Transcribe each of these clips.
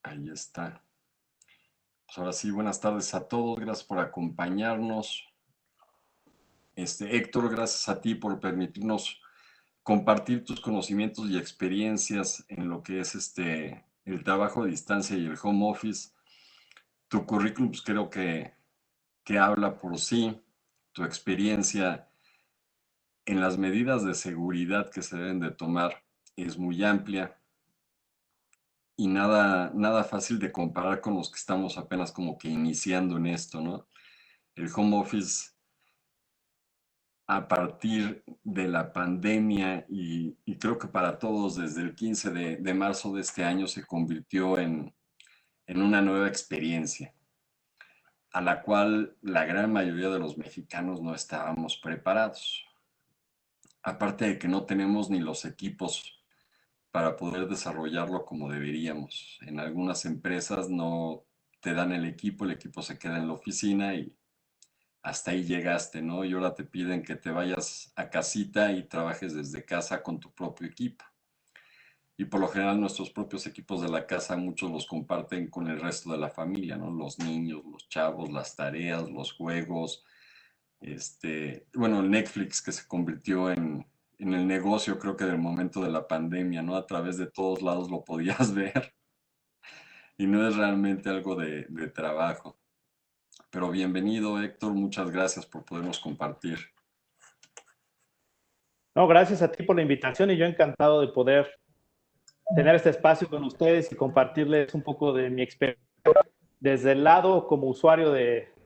Ahí está. Pues ahora sí, buenas tardes a todos. Gracias por acompañarnos. Héctor, gracias a ti por permitirnos compartir tus conocimientos y experiencias en lo que es el trabajo a distancia y el home office. Tu currículum, pues, creo que habla por sí. Tu experiencia en las medidas de seguridad que se deben de tomar es muy amplia y nada fácil de comparar con los que estamos apenas como que iniciando en esto, ¿no? El home office a partir de la pandemia y creo que para todos desde el 15 de marzo de este año se convirtió en una nueva experiencia a la cual la gran mayoría de los mexicanos no estábamos preparados. Aparte de que no tenemos ni los equipos para poder desarrollarlo como deberíamos. En algunas empresas no te dan el equipo se queda en la oficina y hasta ahí llegaste, ¿no? Y ahora te piden que te vayas a casita y trabajes desde casa con tu propio equipo. Y por lo general nuestros propios equipos de la casa muchos los comparten con el resto de la familia, ¿no? Los niños, los chavos, las tareas, los juegos, bueno, el Netflix que se convirtió en el negocio, creo que del momento de la pandemia, ¿no? A través de todos lados lo podías ver y no es realmente algo de trabajo. Pero bienvenido, Héctor, muchas gracias por podernos compartir. No, gracias a ti por la invitación y yo encantado de poder tener este espacio con ustedes y compartirles un poco de mi experiencia desde el lado como usuario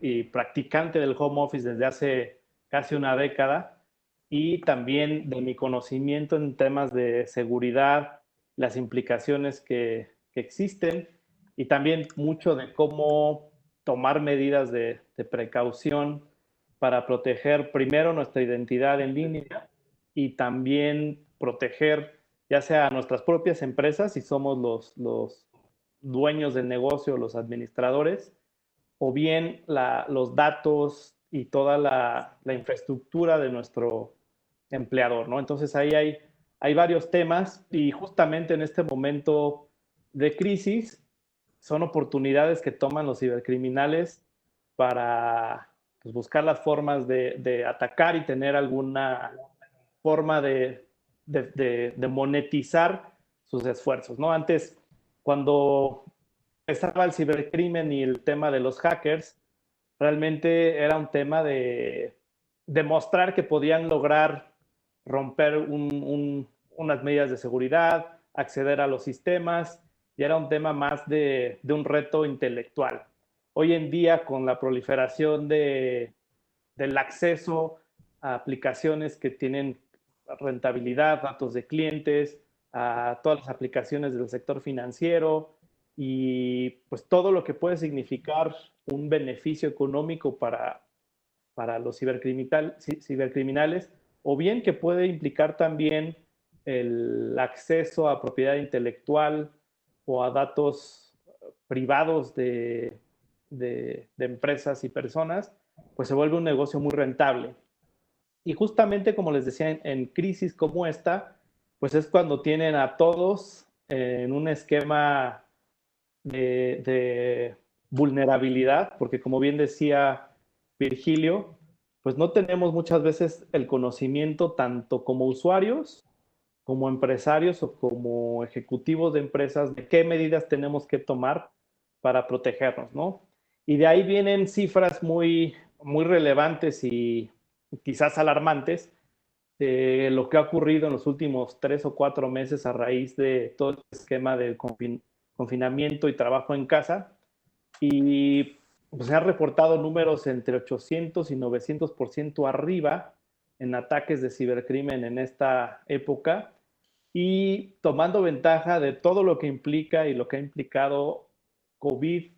y practicante del home office desde hace casi una década y también de mi conocimiento en temas de seguridad, las implicaciones que existen y también mucho de cómo tomar medidas de precaución para proteger primero nuestra identidad en línea y también proteger ya sea a nuestras propias empresas, si somos los dueños del negocio, los administradores, o bien los datos y toda la infraestructura de nuestro empleador, ¿no? Entonces ahí hay varios temas y justamente en este momento de crisis son oportunidades que toman los cibercriminales para pues, buscar las formas de atacar y tener alguna forma de monetizar sus esfuerzos, ¿no? Antes, cuando estaba el cibercrimen y el tema de los hackers, realmente era un tema de demostrar que podían lograr romper unas medidas de seguridad, acceder a los sistemas, y era un tema más de un reto intelectual. Hoy en día, con la proliferación del acceso a aplicaciones que tienen rentabilidad, datos de clientes, a todas las aplicaciones del sector financiero y pues todo lo que puede significar un beneficio económico para los cibercriminales, o bien que puede implicar también el acceso a propiedad intelectual o a datos privados de empresas y personas, pues se vuelve un negocio muy rentable. Y justamente como les decía, en crisis como esta, pues es cuando tienen a todos en un esquema de vulnerabilidad, porque como bien decía Virgilio, pues no tenemos muchas veces el conocimiento tanto como usuarios, como empresarios o como ejecutivos de empresas de qué medidas tenemos que tomar para protegernos, ¿no? Y de ahí vienen cifras muy relevantes y quizás alarmantes de lo que ha ocurrido en los últimos 3 o 4 meses a raíz de todo el esquema de confinamiento y trabajo en casa. Y pues, se han reportado números entre 800 y 900% arriba en ataques de cibercrimen en esta época y tomando ventaja de todo lo que implica y lo que ha implicado COVID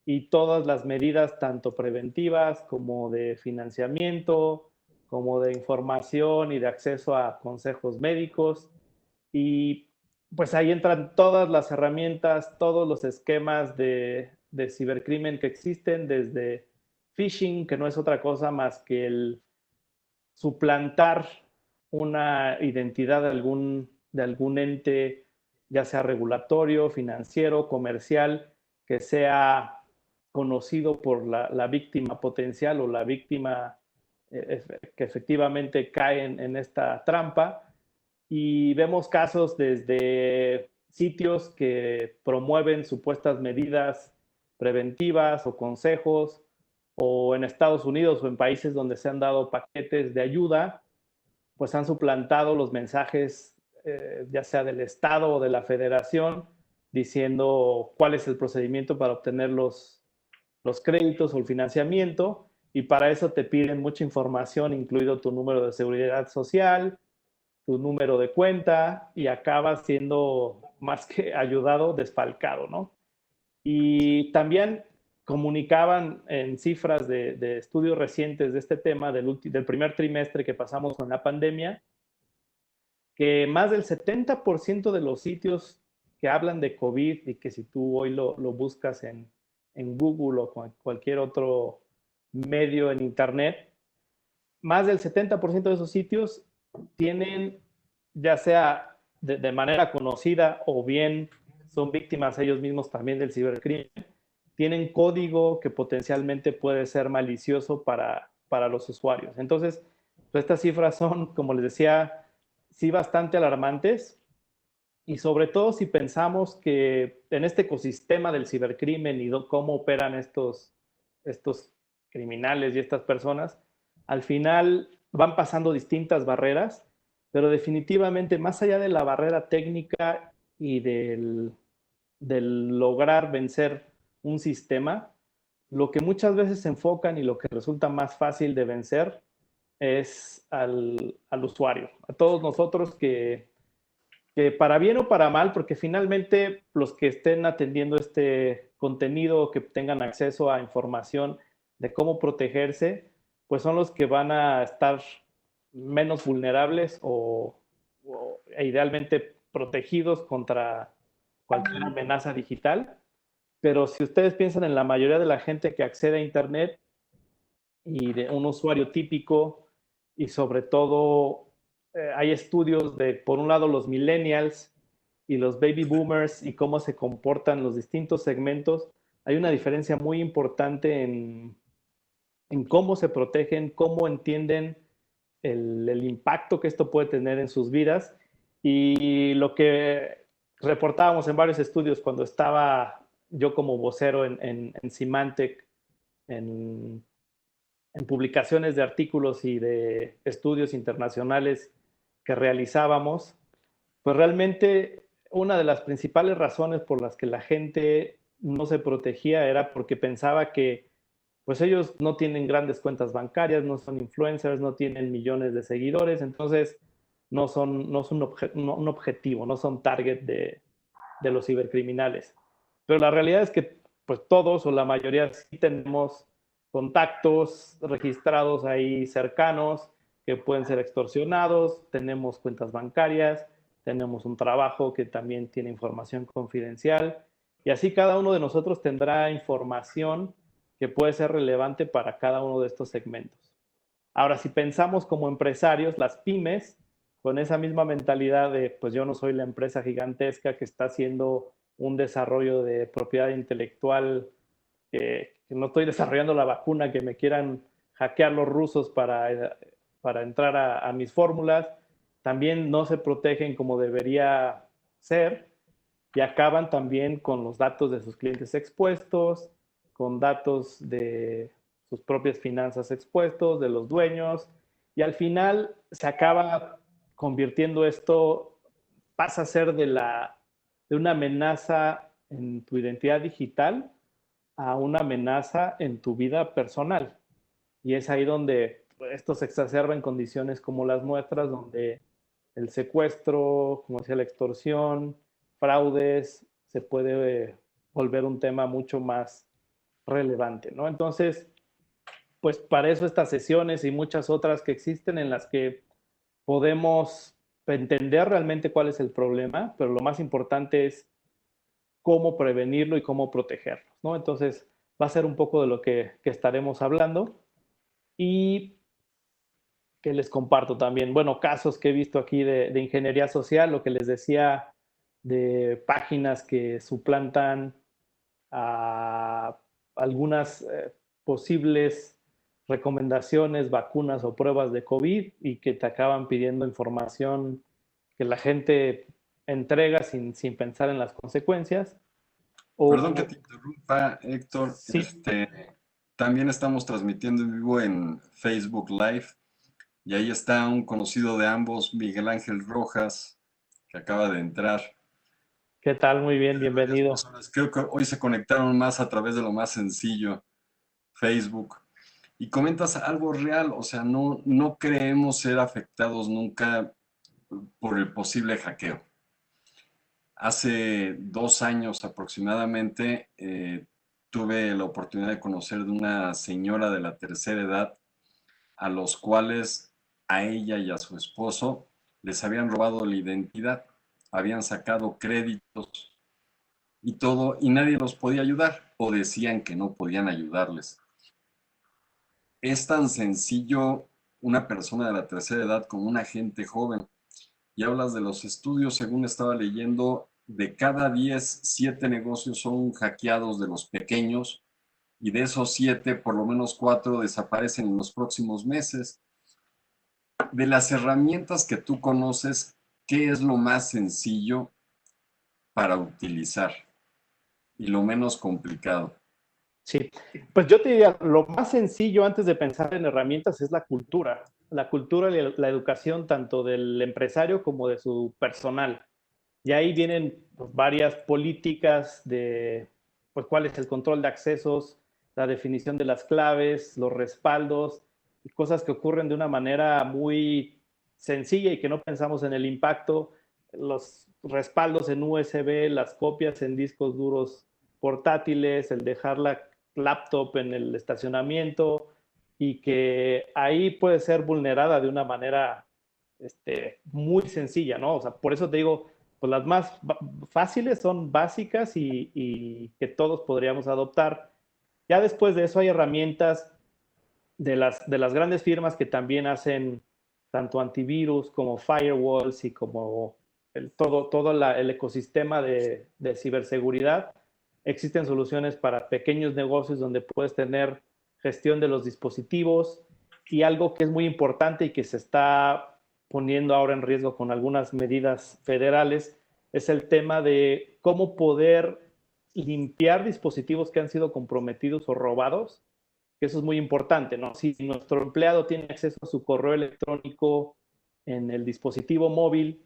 y todas las medidas, tanto preventivas como de financiamiento, como de información y de acceso a consejos médicos. Y pues ahí entran todas las herramientas, todos los esquemas de cibercrimen que existen, desde phishing, que no es otra cosa más que el suplantar una identidad de algún ente ya sea regulatorio, financiero, comercial, que sea conocido por la víctima potencial o la víctima que efectivamente cae en esta trampa. Y vemos casos desde sitios que promueven supuestas medidas preventivas o consejos, o en Estados Unidos o en países donde se han dado paquetes de ayuda, pues han suplantado los mensajes, ya sea del Estado o de la Federación, diciendo cuál es el procedimiento para obtener los créditos o el financiamiento, y para eso te piden mucha información, incluido tu número de seguridad social, tu número de cuenta, y acabas siendo más que ayudado, desfalcado, ¿no? Y también comunicaban en cifras de estudios recientes de este tema del primer trimestre que pasamos con la pandemia, que más del 70% de los sitios que hablan de COVID, y que si tú hoy lo buscas en Google o cualquier otro medio en Internet, más del 70% de esos sitios tienen, ya sea de manera conocida o bien son víctimas ellos mismos también del cibercrimen, tienen código que potencialmente puede ser malicioso para los usuarios. Entonces, pues estas cifras son, como les decía, sí bastante alarmantes, y sobre todo si pensamos que en este ecosistema del cibercrimen y cómo operan estos criminales y estas personas, al final van pasando distintas barreras, pero definitivamente más allá de la barrera técnica y del lograr vencer un sistema, lo que muchas veces se enfocan y lo que resulta más fácil de vencer es al usuario, a todos nosotros que para bien o para mal, porque finalmente los que estén atendiendo este contenido, que tengan acceso a información de cómo protegerse, pues son los que van a estar menos vulnerables e idealmente protegidos contra cualquier amenaza digital. Pero si ustedes piensan en la mayoría de la gente que accede a Internet y de un usuario típico, y sobre todo hay estudios de, por un lado, los millennials y los baby boomers y cómo se comportan los distintos segmentos, hay una diferencia muy importante en cómo se protegen, cómo entienden el impacto que esto puede tener en sus vidas. Y lo que reportábamos en varios estudios cuando estaba yo como vocero en Symantec, en, en publicaciones de artículos y de estudios internacionales que realizábamos, pues realmente una de las principales razones por las que la gente no se protegía era porque pensaba que pues ellos no tienen grandes cuentas bancarias, no son influencers, no tienen millones de seguidores, entonces no son un objetivo, no son target de los cibercriminales. Pero la realidad es que pues todos o la mayoría sí tenemos contactos registrados ahí cercanos que pueden ser extorsionados, tenemos cuentas bancarias, tenemos un trabajo que también tiene información confidencial, y así cada uno de nosotros tendrá información que puede ser relevante para cada uno de estos segmentos. Ahora, si pensamos como empresarios, las pymes, con esa misma mentalidad de, pues yo no soy la empresa gigantesca que está haciendo un desarrollo de propiedad intelectual, que no estoy desarrollando la vacuna que me quieran hackear los rusos para entrar a mis fórmulas, también no se protegen como debería ser, y acaban también con los datos de sus clientes expuestos, con datos de sus propias finanzas expuestos, de los dueños, y al final se acaba convirtiendo esto, pasa a ser de una amenaza en tu identidad digital a una amenaza en tu vida personal. Y es ahí donde esto se exacerba en condiciones como las nuestras, donde el secuestro, como decía, la extorsión, fraudes, se puede volver un tema mucho más relevante, ¿no? Entonces, pues para eso estas sesiones y muchas otras que existen, en las que podemos entender realmente cuál es el problema, pero lo más importante es cómo prevenirlo y cómo protegerlo, ¿no? Entonces, va a ser un poco de lo que estaremos hablando, y que les comparto también, bueno, casos que he visto aquí de ingeniería social, lo que les decía, de páginas que suplantan a algunas posibles recomendaciones, vacunas o pruebas de COVID y que te acaban pidiendo información que la gente entrega sin pensar en las consecuencias. Perdón que O te interrumpa, Héctor. sí, También estamos transmitiendo en vivo en Facebook Live y ahí está un conocido de ambos, Miguel Ángel Rojas, que acaba de entrar. ¿qué tal? Muy bien, Varias bienvenido. personas, creo que hoy se conectaron más a través de lo más sencillo, Facebook. Y comentas algo real, o sea, no creemos ser afectados nunca por el posible hackeo. Hace 2 años aproximadamente tuve la oportunidad de conocer de una señora de la tercera edad a los cuales a ella y a su esposo les habían robado la identidad, habían sacado créditos y todo, y nadie los podía ayudar o decían que no podían ayudarles. Es tan sencillo una persona de la tercera edad como una gente joven. Y hablas de los estudios, según estaba leyendo, de cada 10, 7 negocios son hackeados de los pequeños y de esos 7, por lo menos 4 desaparecen en los próximos meses. De las herramientas que tú conoces, ¿qué es lo más sencillo para utilizar y lo menos complicado? Sí, pues yo te diría, lo más sencillo antes de pensar en herramientas es la cultura y la educación tanto del empresario como de su personal. Y ahí vienen pues, varias políticas de pues, cuál es el control de accesos, la definición de las claves, los respaldos, y cosas que ocurren de una manera muy sencilla y que no pensamos en el impacto, los respaldos en USB, las copias en discos duros portátiles, el dejar la laptop en el estacionamiento y que ahí puede ser vulnerada de una manera muy sencilla, ¿no? O sea, por eso te digo, pues las más fáciles son básicas y que todos podríamos adoptar. Ya después de eso hay herramientas de las grandes firmas que también hacen tanto antivirus como firewalls y como el ecosistema de ciberseguridad. Existen soluciones para pequeños negocios donde puedes tener gestión de los dispositivos y algo que es muy importante y que se está poniendo ahora en riesgo con algunas medidas federales es el tema de cómo poder limpiar dispositivos que han sido comprometidos o robados, que eso es muy importante, ¿no? Si nuestro empleado tiene acceso a su correo electrónico en el dispositivo móvil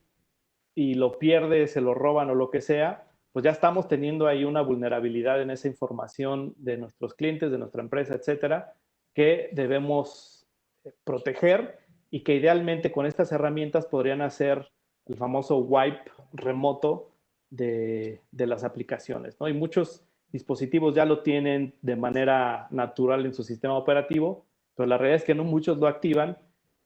y lo pierde, se lo roban o lo que sea, pues ya estamos teniendo ahí una vulnerabilidad en esa información de nuestros clientes, de nuestra empresa, etcétera, que debemos proteger y que idealmente con estas herramientas podrían hacer el famoso wipe remoto de las aplicaciones, ¿no? Y muchos dispositivos ya lo tienen de manera natural en su sistema operativo, pero la realidad es que no muchos lo activan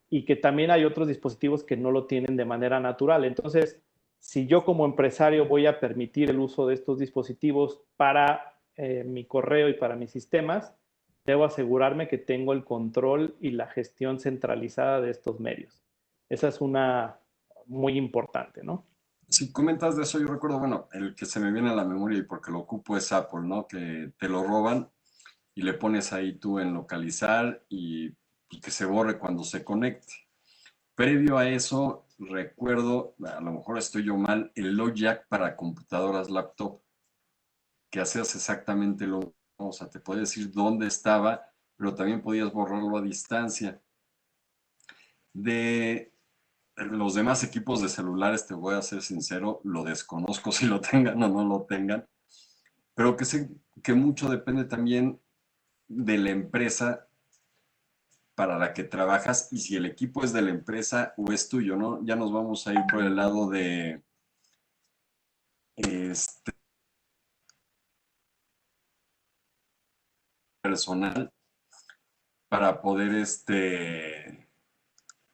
y que también hay otros dispositivos que no lo tienen de manera natural. Entonces, si yo como empresario voy a permitir el uso de estos dispositivos para mi correo y para mis sistemas, debo asegurarme que tengo el control y la gestión centralizada de estos medios. Esa es una muy importante, ¿no? Si comentas de eso, yo recuerdo, bueno, el que se me viene a la memoria y porque lo ocupo es Apple, ¿no? Que te lo roban y le pones ahí tú en localizar y que se borre cuando se conecte. Previo a eso, recuerdo, a lo mejor estoy yo mal, el Logic para computadoras laptop, que hacías exactamente lo mismo. O sea, te podía decir dónde estaba, pero también podías borrarlo a distancia. De los demás equipos de celulares, te voy a ser sincero, lo desconozco si lo tengan o no lo tengan, pero que sé que mucho depende también de la empresa para la que trabajas y si el equipo es de la empresa o es tuyo, ¿no? Ya nos vamos a ir por el lado de este personal para poder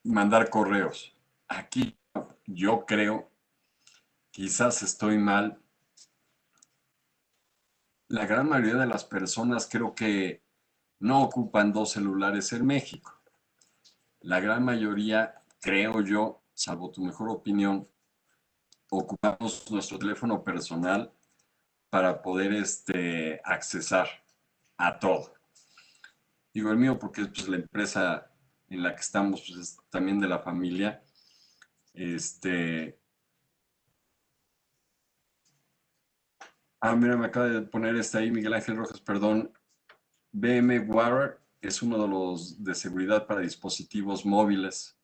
mandar correos. Aquí yo creo, quizás estoy mal, la gran mayoría de las personas creo que no ocupan dos celulares en México. La gran mayoría, creo yo, salvo tu mejor opinión, ocupamos nuestro teléfono personal para poder accesar a todo. Digo el mío porque pues, la empresa en la que estamos pues, es también de la familia. Mira, me acaba de poner ahí Miguel Ángel Rojas, perdón. VMware es uno de los de seguridad para dispositivos móviles.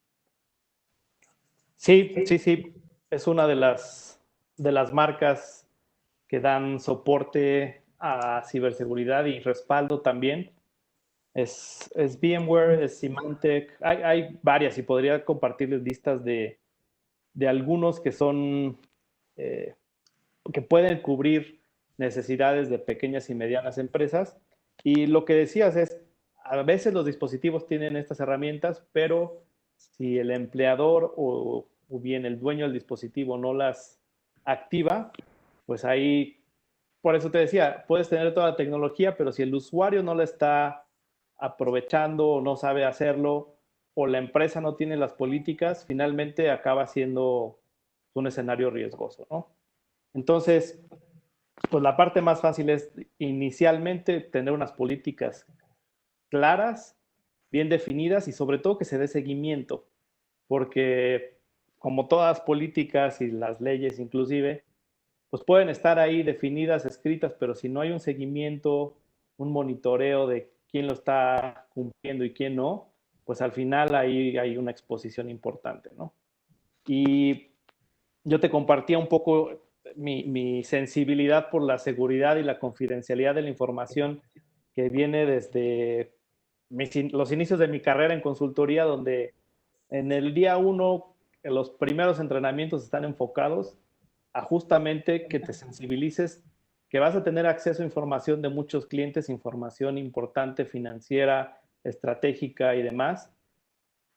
Sí, sí, sí. Es una de las marcas que dan soporte a ciberseguridad y respaldo también. Es VMware, es Symantec. Hay varias y podría compartirles listas de algunos que son, eh, que pueden cubrir necesidades de pequeñas y medianas empresas. Y lo que decías es, a veces los dispositivos tienen estas herramientas, pero si el empleador o bien el dueño del dispositivo no las activa, pues ahí, por eso te decía, puedes tener toda la tecnología, pero si el usuario no la está aprovechando o no sabe hacerlo, o la empresa no tiene las políticas, finalmente acaba siendo un escenario riesgoso, ¿no? Entonces, pues la parte más fácil es inicialmente tener unas políticas claras, bien definidas y sobre todo que se dé seguimiento, porque como todas las políticas y las leyes inclusive, pues pueden estar ahí definidas, escritas, pero si no hay un seguimiento, un monitoreo de quién lo está cumpliendo y quién no, pues al final ahí hay una exposición importante, ¿no? Y yo te compartía un poco mi sensibilidad por la seguridad y la confidencialidad de la información que viene desde los inicios de mi carrera en consultoría, donde en el día uno, en los primeros entrenamientos están enfocados a justamente que te sensibilices, que vas a tener acceso a información de muchos clientes, información importante, financiera, estratégica y demás,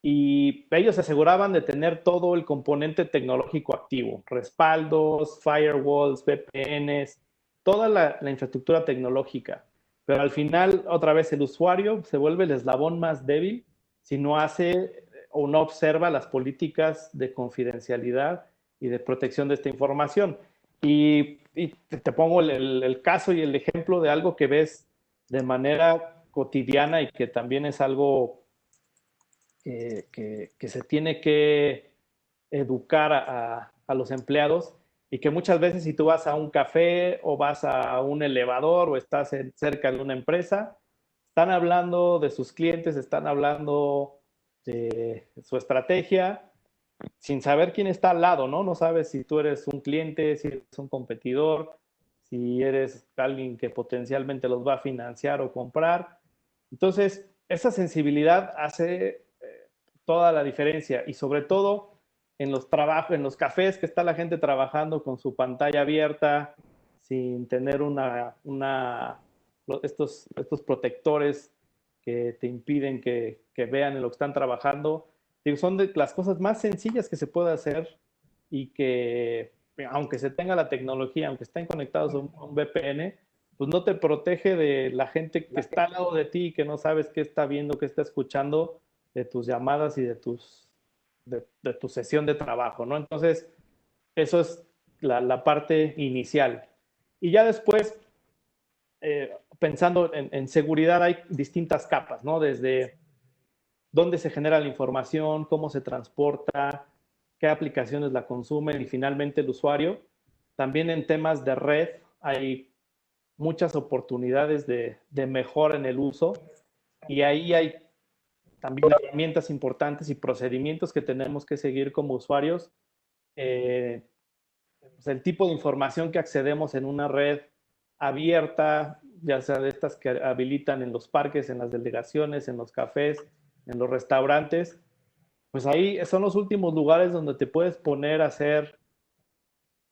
y ellos se aseguraban de tener todo el componente tecnológico activo, respaldos, firewalls, VPNs, toda la infraestructura tecnológica. Pero al final, otra vez, el usuario se vuelve el eslabón más débil si no hace o no observa las políticas de confidencialidad y de protección de esta información. Y te pongo el caso y el ejemplo de algo que ves de manera cotidiana y que también es algo que se tiene que educar a los empleados y que muchas veces si tú vas a un café o vas a un elevador o estás cerca de una empresa, están hablando de sus clientes, están hablando de su estrategia sin saber quién está al lado, ¿no? No sabes si tú eres un cliente, si eres un competidor, si eres alguien que potencialmente los va a financiar o comprar. Entonces, esa sensibilidad hace toda la diferencia y sobre todo en los trabajos, en los cafés que está la gente trabajando con su pantalla abierta, sin tener estos protectores que te impiden que vean en lo que están trabajando. Digo, son de las cosas más sencillas que se puede hacer y que, aunque se tenga la tecnología, aunque estén conectados a un VPN, pues no te protege de la gente que está al lado de ti y que no sabes qué está viendo, qué está escuchando de tus llamadas y de tu sesión de trabajo, ¿no? Entonces, eso es la parte inicial. Y ya después, pensando en seguridad, hay distintas capas, ¿no? Desde dónde se genera la información, cómo se transporta, qué aplicaciones la consumen y finalmente el usuario. También en temas de red hay muchas oportunidades de mejora en el uso y ahí hay también herramientas importantes y procedimientos que tenemos que seguir como usuarios. Eh, pues el tipo de información que accedemos en una red abierta, ya sea de estas que habilitan en los parques, en las delegaciones, en los cafés, en los restaurantes, pues ahí son los últimos lugares donde te puedes poner a hacer,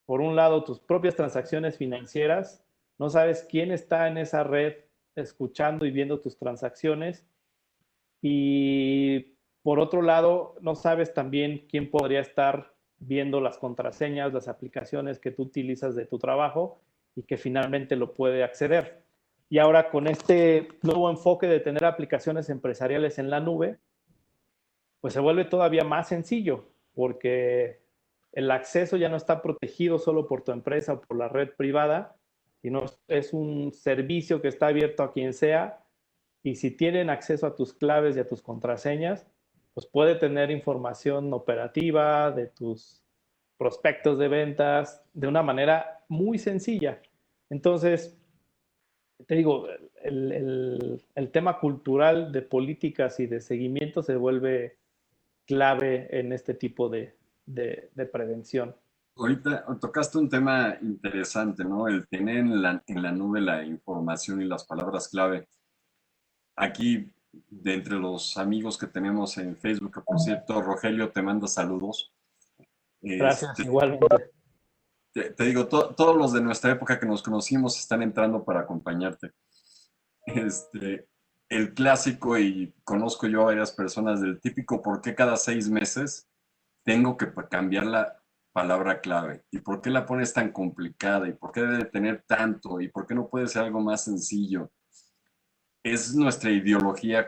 por un lado, tus propias transacciones financieras. No sabes quién está en esa red escuchando y viendo tus transacciones. Y por otro lado, no sabes también quién podría estar viendo las contraseñas, las aplicaciones que tú utilizas de tu trabajo y que finalmente lo puede acceder. Y ahora con este nuevo enfoque de tener aplicaciones empresariales en la nube, pues se vuelve todavía más sencillo, porque el acceso ya no está protegido solo por tu empresa o por la red privada, sino es un servicio que está abierto a quien sea, y si tienen acceso a tus claves y a tus contraseñas, pues puede tener información operativa de tus prospectos de ventas de una manera muy sencilla. Entonces, te digo, el tema cultural de políticas y de seguimiento se vuelve clave en este tipo de prevención. Ahorita tocaste un tema interesante, ¿no? El tener en la nube la información y las palabras clave. Aquí, de entre los amigos que tenemos en Facebook, que por cierto, Rogelio te manda saludos. Gracias, Este, igualmente. te digo, todos los de nuestra época que nos conocimos están entrando para acompañarte. Este, el clásico, y conozco yo a varias personas del típico, ¿por qué cada 6 meses tengo que cambiar la palabra clave? ¿Y por qué la pones tan complicada? ¿Y por qué debe tener tanto? ¿Y por qué no puede ser algo más sencillo? Es nuestra ideología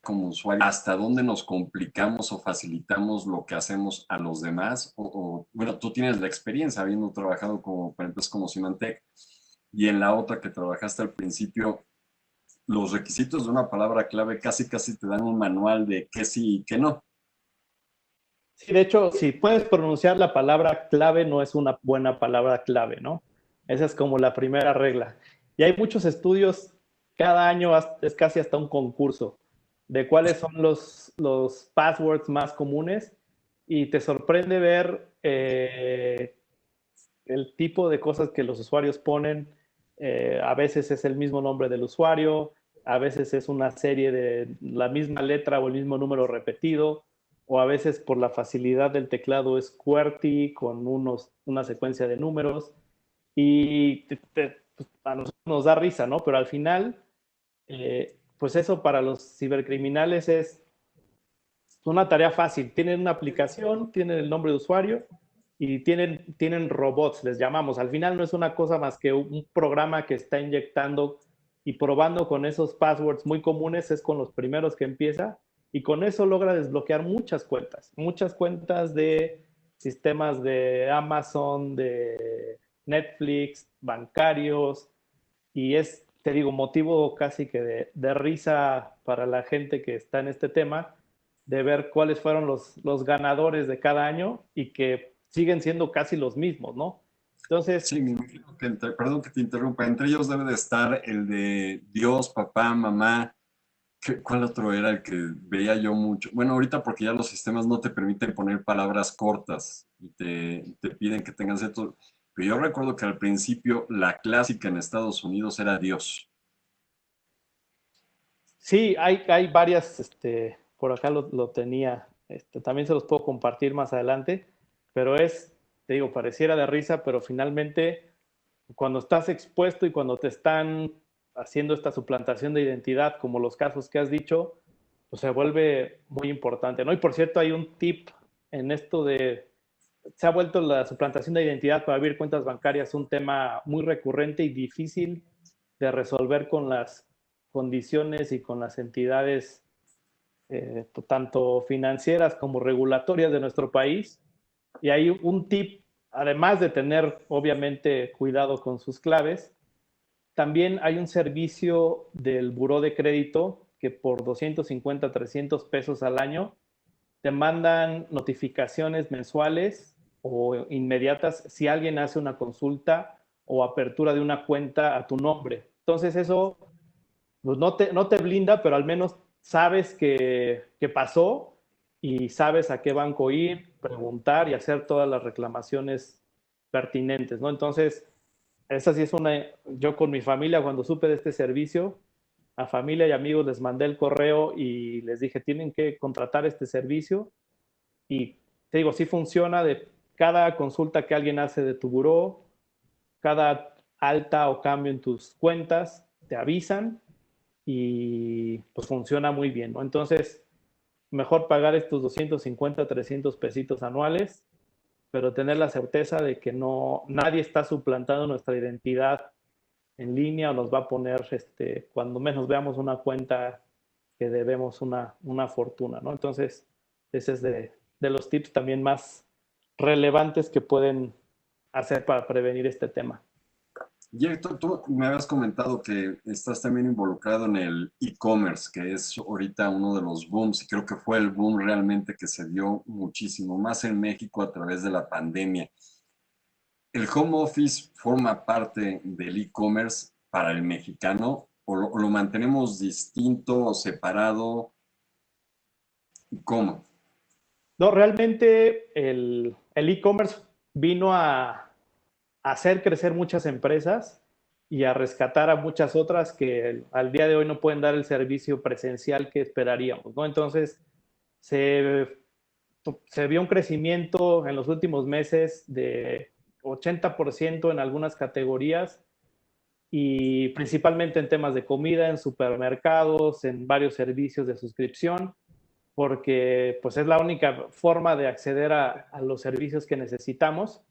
como usuario, hasta dónde nos complicamos o facilitamos lo que hacemos a los demás. Bueno, tú tienes la experiencia habiendo trabajado como, para empresas como Symantec, y en la otra que trabajaste al principio, los requisitos de una palabra clave casi casi te dan un manual de qué sí y qué no. Sí, de hecho, si puedes pronunciar la palabra clave, no es una buena palabra clave, ¿no? Esa es como la primera regla. Y hay muchos estudios, cada año es casi hasta un concurso de cuáles son los passwords más comunes, y te sorprende ver el tipo de cosas que los usuarios ponen. A veces es el mismo nombre del usuario, a veces es una serie de la misma letra o el mismo número repetido, o a veces por la facilidad del teclado es QWERTY con una secuencia de números, y pues, a nosotros nos da risa, ¿no? Pero al final, pues eso para los cibercriminales es una tarea fácil. Tienen una aplicación, tienen el nombre de usuario y tienen robots, les llamamos. Al final no es una cosa más que un programa que está inyectando y probando con esos passwords muy comunes, es con los primeros que empieza, y con eso logra desbloquear muchas cuentas de sistemas de Amazon, de Netflix, bancarios, y es, te digo, motivo casi que de risa para la gente que está en este tema, de ver cuáles fueron los ganadores de cada año y que siguen siendo casi los mismos, ¿no? Entonces, Sí, me imagino que perdón que te interrumpa, entre ellos debe de estar el de Dios, papá, mamá. ¿Cuál otro era el que veía yo mucho? Bueno, ahorita porque ya los sistemas no te permiten poner palabras cortas y te piden que tengas esto. Pero yo recuerdo que al principio la clásica en Estados Unidos era Dios. sí, hay varias, por acá lo tenía, también se los puedo compartir más adelante, pero te digo, pareciera de risa, pero finalmente cuando estás expuesto y cuando te están haciendo esta suplantación de identidad, como los casos que has dicho, pues se vuelve muy importante, ¿no? Y por cierto, hay un tip en esto se ha vuelto la suplantación de identidad para abrir cuentas bancarias un tema muy recurrente y difícil de resolver con las condiciones y con las entidades, tanto financieras como regulatorias de nuestro país. Y hay un tip, además de tener obviamente cuidado con sus claves, también hay un servicio del buró de crédito que por 250, 300 pesos al año te mandan notificaciones mensuales o inmediatas si alguien hace una consulta o apertura de una cuenta a tu nombre. Entonces eso pues no te blinda, pero al menos sabes que pasó, y sabes a qué banco ir, preguntar y hacer todas las reclamaciones pertinentes, ¿no? Entonces, esa sí es yo con mi familia, cuando supe de este servicio, a familia y amigos les mandé el correo y les dije, tienen que contratar este servicio. Y te digo, sí funciona. De cada consulta que alguien hace de tu buró, cada alta o cambio en tus cuentas, te avisan, y pues funciona muy bien, ¿no? Entonces, mejor pagar estos 250, 300 pesitos anuales, pero tener la certeza de que nadie está suplantando nuestra identidad en línea o nos va a poner, cuando menos veamos una cuenta que debemos una fortuna, ¿no? Entonces, ese es de los tips también más relevantes que pueden hacer para prevenir este tema. Jerry, tú me habías comentado que estás también involucrado en el e-commerce, que es ahorita uno de los booms, y creo que fue el boom realmente que se dio muchísimo más en México a través de la pandemia. ¿El home office forma parte del e-commerce para el mexicano o lo mantenemos distinto o separado? ¿Cómo? No, realmente el e-commerce vino a hacer crecer muchas empresas y a rescatar a muchas otras que al día de hoy no pueden dar el servicio presencial que esperaríamos, ¿no? Entonces, se, se vio un crecimiento en los últimos meses de 80% en algunas categorías y principalmente en temas de comida, en supermercados, en varios servicios de suscripción, porque pues es la única forma de acceder a los servicios que necesitamos,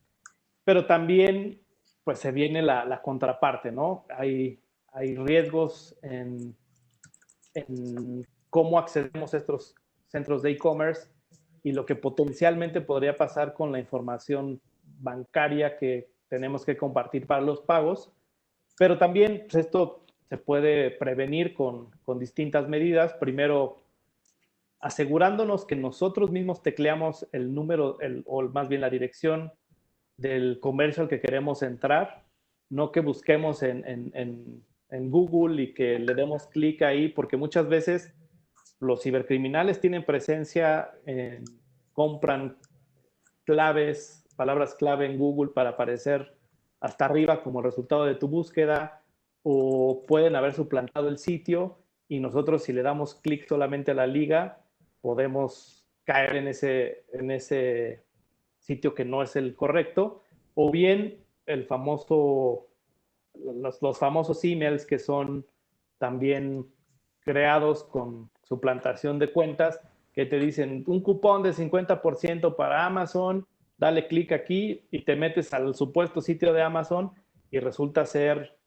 pero también pues se viene la contraparte, ¿no? Hay riesgos en cómo accedemos a estos centros de e-commerce y lo que potencialmente podría pasar con la información bancaria que tenemos que compartir para los pagos, pero también pues, esto se puede prevenir con distintas medidas. Primero, asegurándonos que nosotros mismos tecleamos el número, o más bien la dirección del comercio al que queremos entrar, no que busquemos en Google y que le demos clic ahí, porque muchas veces los cibercriminales tienen presencia, compran claves, palabras clave en Google para aparecer hasta arriba como resultado de tu búsqueda, o pueden haber suplantado el sitio y nosotros si le damos clic solamente a la liga, podemos caer en ese sitio que no es el correcto, o bien el famoso, los famosos emails que son también creados con suplantación de cuentas, que te dicen un cupón de 50% para Amazon, dale clic aquí y te metes al supuesto sitio de Amazon y resulta ser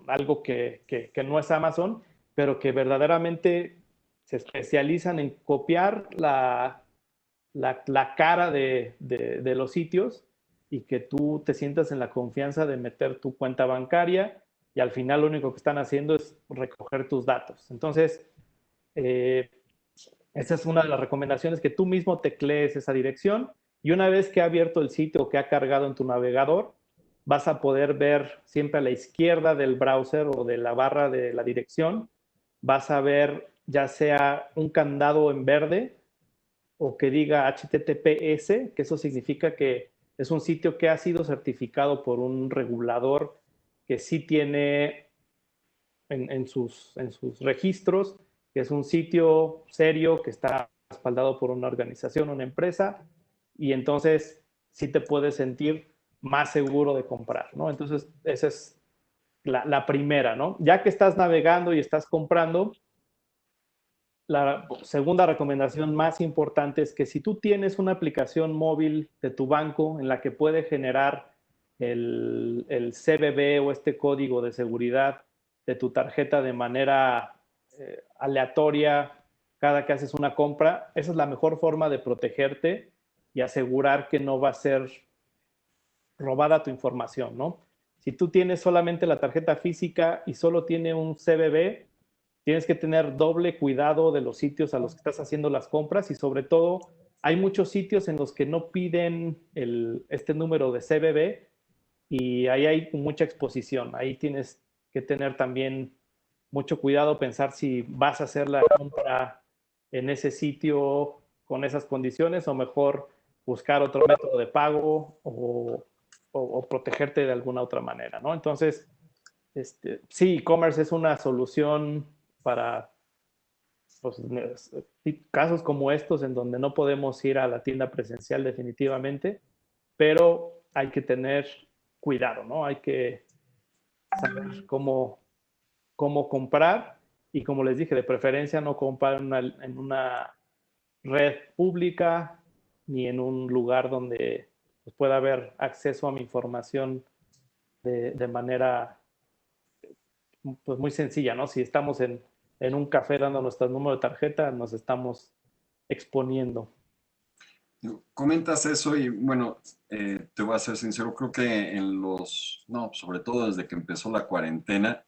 algo que no es Amazon, pero que verdaderamente se especializan en copiar la cara de los sitios y que tú te sientas en la confianza de meter tu cuenta bancaria y al final lo único que están haciendo es recoger tus datos. Entonces, eh, esa es una de las recomendaciones, que tú mismo teclees esa dirección y una vez que ha abierto el sitio o que ha cargado en tu navegador, vas a poder ver siempre a la izquierda del browser o de la barra de la dirección, vas a ver ya sea un candado en verde o que diga HTTPS, que eso significa que es un sitio que ha sido certificado por un regulador que sí tiene en sus registros, que es un sitio serio, que está respaldado por una organización, una empresa, y entonces sí te puedes sentir más seguro de comprar, ¿no? Entonces, esa es la primera, ¿no? Ya que estás navegando y estás comprando, la segunda recomendación más importante es que si tú tienes una aplicación móvil de tu banco en la que puede generar el CBB o este código de seguridad de tu tarjeta de manera aleatoria cada que haces una compra, esa es la mejor forma de protegerte y asegurar que no va a ser robada tu información, ¿no? Si tú tienes solamente la tarjeta física y solo tiene un CBB, tienes que tener doble cuidado de los sitios a los que estás haciendo las compras y sobre todo hay muchos sitios en los que no piden este número de CBB y ahí hay mucha exposición. Ahí tienes que tener también mucho cuidado, pensar si vas a hacer la compra en ese sitio con esas condiciones o mejor buscar otro método de pago o protegerte de alguna otra manera, ¿no? Entonces, sí, e-commerce es una solución para pues, casos como estos en donde no podemos ir a la tienda presencial definitivamente, pero hay que tener cuidado, ¿no? Hay que saber cómo comprar y como les dije, de preferencia no comprar en una red pública ni en un lugar donde pues, pueda haber acceso a mi información de manera pues muy sencilla, ¿no? Si estamos en un café dando nuestro número de tarjeta, nos estamos exponiendo. Comentas eso y bueno, te voy a ser sincero, creo que no, sobre todo desde que empezó la cuarentena,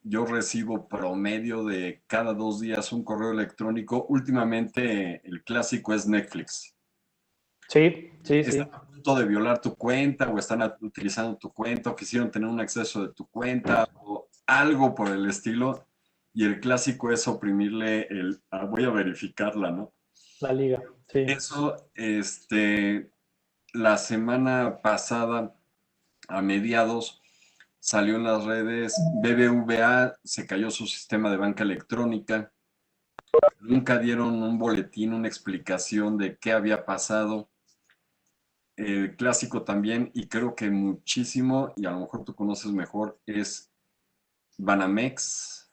yo recibo promedio de cada 2 días un correo electrónico. Últimamente el clásico es Netflix. Sí, sí, Están sí. a punto de violar tu cuenta o están utilizando tu cuenta o quisieron tener un acceso de tu cuenta o algo por el estilo. Y el clásico es oprimirle voy a verificarla, ¿no? La liga, sí. Eso, la semana pasada, a mediados, salió en las redes, BBVA se cayó su sistema de banca electrónica, nunca dieron un boletín, una explicación de qué había pasado. El clásico también, y creo que muchísimo, y a lo mejor tú conoces mejor, es Banamex,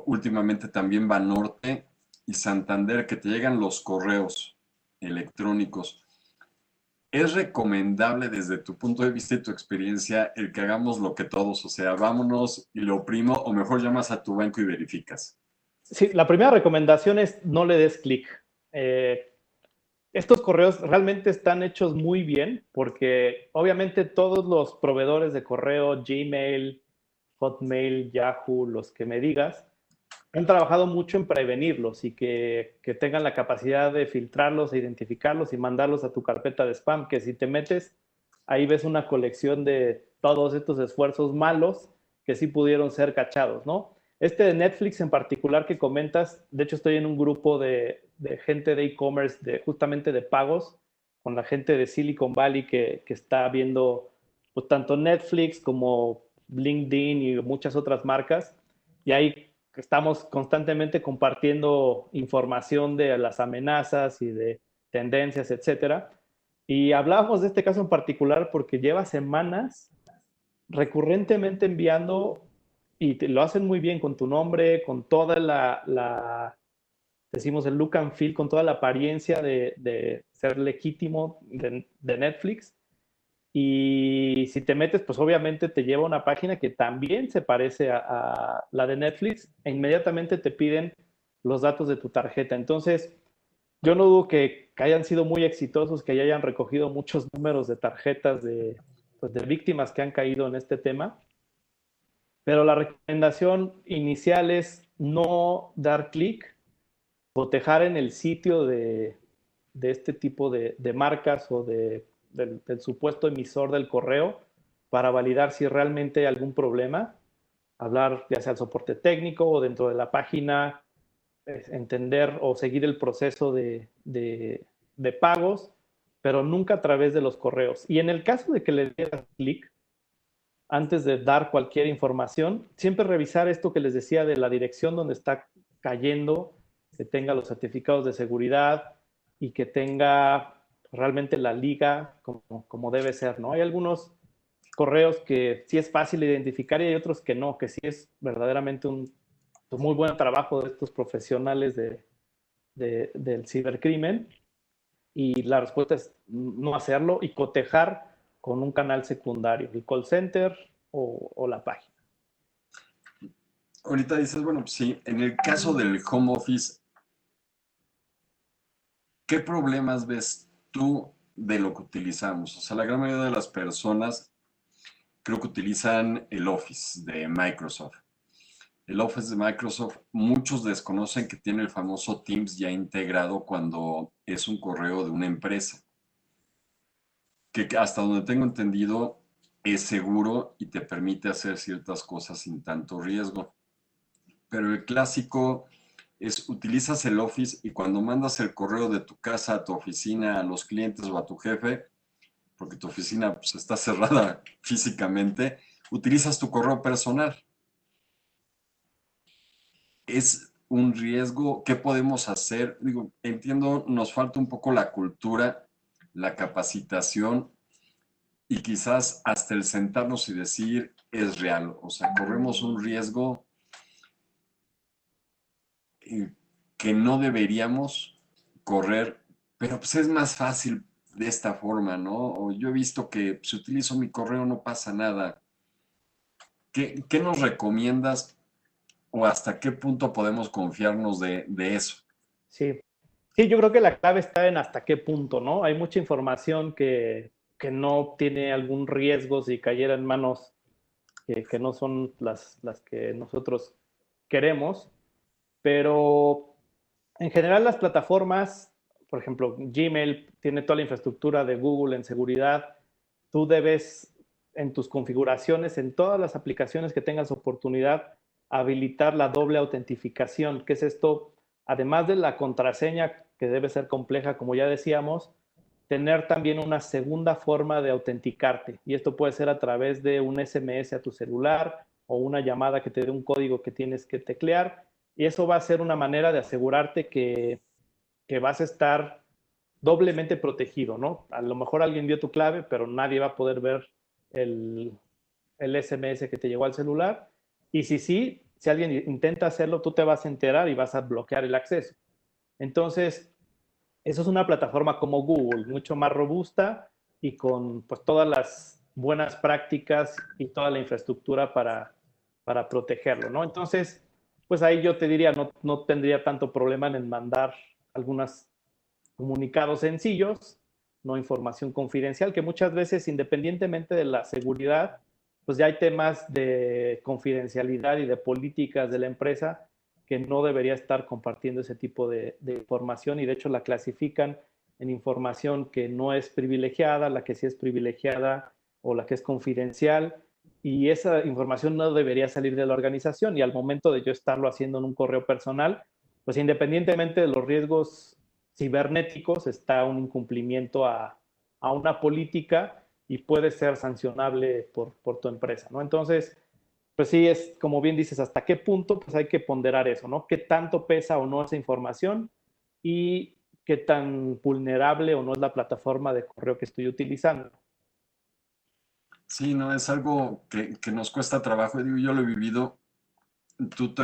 últimamente también Banorte y Santander, que te llegan los correos electrónicos. ¿Es recomendable desde tu punto de vista y tu experiencia el que hagamos lo que todos, o sea, vámonos y lo oprimo, o mejor llamas a tu banco y verificas? Sí, la primera recomendación es no le des clic. Eh, Estos correos realmente están hechos muy bien porque obviamente todos los proveedores de correo, Gmail, Hotmail, Yahoo, los que me digas, han trabajado mucho en prevenirlos y que tengan la capacidad de filtrarlos, e identificarlos y mandarlos a tu carpeta de spam, que si te metes, ahí ves una colección de todos estos esfuerzos malos que sí pudieron ser cachados, ¿no? Este de Netflix en particular que comentas, de hecho estoy en un grupo de gente de e-commerce, justamente de pagos, con la gente de Silicon Valley que está viendo pues, tanto Netflix como LinkedIn y muchas otras marcas. Y ahí estamos constantemente compartiendo información de las amenazas y de tendencias, etcétera. Y hablábamos de este caso en particular porque lleva semanas recurrentemente enviando, y lo hacen muy bien con tu nombre, con toda decimos el look and feel, con toda la apariencia de ser legítimo de Netflix. Y si te metes, pues obviamente te lleva a una página que también se parece a la de Netflix e inmediatamente te piden los datos de tu tarjeta. Entonces, yo no dudo que hayan sido muy exitosos, que ya hayan recogido muchos números de tarjetas pues, de víctimas que han caído en este tema, pero la recomendación inicial es no dar clic, cotejar en el sitio de este tipo de marcas o del supuesto emisor del correo para validar si realmente hay algún problema, hablar ya sea al soporte técnico o dentro de la página, entender o seguir el proceso de pagos, pero nunca a través de los correos. Y en el caso de que le dieras clic, antes de dar cualquier información, siempre revisar esto que les decía de la dirección donde está cayendo, que tenga los certificados de seguridad y que tenga realmente la liga como debe ser, ¿no? Hay algunos correos que sí es fácil identificar y hay otros que no, que sí es verdaderamente un pues, muy buen trabajo de estos profesionales del cibercrimen y la respuesta es no hacerlo y cotejar con un canal secundario, el call center o la página. Ahorita dices, bueno, pues sí, en el caso del home office, ¿qué problemas ves tú de lo que utilizamos? O sea, la gran mayoría de las personas creo que utilizan el Office de Microsoft. El Office de Microsoft, muchos desconocen que tiene el famoso Teams ya integrado cuando es un correo de una empresa, que hasta donde tengo entendido es seguro y te permite hacer ciertas cosas sin tanto riesgo. Pero el clásico es utilizas el Office y cuando mandas el correo de tu casa a tu oficina, a los clientes o a tu jefe, porque tu oficina pues, está cerrada físicamente, utilizas tu correo personal. Es un riesgo. ¿Qué podemos hacer? Digo, entiendo, nos falta un poco la cultura, la capacitación y quizás hasta el sentarnos y decir es real. O sea, corremos un riesgo eh, que no deberíamos correr, pero pues es más fácil de esta forma, ¿no? O yo he visto que si utilizo mi correo no pasa nada. ¿Qué nos recomiendas o hasta qué punto podemos confiarnos de eso? Sí. Sí, yo creo que la clave está en hasta qué punto, ¿no? Hay mucha información que no tiene algún riesgo si cayera en manos que no son las que nosotros queremos, pero en general las plataformas, por ejemplo, Gmail tiene toda la infraestructura de Google en seguridad. Tú debes en tus configuraciones, en todas las aplicaciones que tengas oportunidad, habilitar la doble autentificación. ¿Qué es esto? Además de la contraseña, que debe ser compleja, como ya decíamos, tener también una segunda forma de autenticarte. Y esto puede ser a través de un SMS a tu celular o una llamada que te dé un código que tienes que teclear. Y eso va a ser una manera de asegurarte que vas a estar doblemente protegido, ¿no? A lo mejor alguien vio tu clave, pero nadie va a poder ver el, el SMS que te llegó al celular. Y si alguien intenta hacerlo, tú te vas a enterar y vas a bloquear el acceso. Entonces, eso es una plataforma como Google, mucho más robusta y con pues todas las buenas prácticas y toda la infraestructura para protegerlo, ¿no? Entonces, pues ahí yo te diría, no tendría tanto problema en mandar algunos comunicados sencillos, no información confidencial, que muchas veces, independientemente de la seguridad, pues ya hay temas de confidencialidad y de políticas de la empresa que no debería estar compartiendo ese tipo de información y de hecho la clasifican en información que no es privilegiada, la que sí es privilegiada o la que es confidencial y esa información no debería salir de la organización y al momento de yo estarlo haciendo en un correo personal, pues independientemente de los riesgos cibernéticos, está un incumplimiento a una política y puede ser sancionable por tu empresa, ¿no? Entonces, pues sí, es como bien dices, hasta qué punto, pues hay que ponderar eso, ¿no? ¿Qué tanto pesa o no esa información y qué tan vulnerable o no es la plataforma de correo que estoy utilizando? Sí, no, es algo que nos cuesta trabajo. Digo, yo lo he vivido.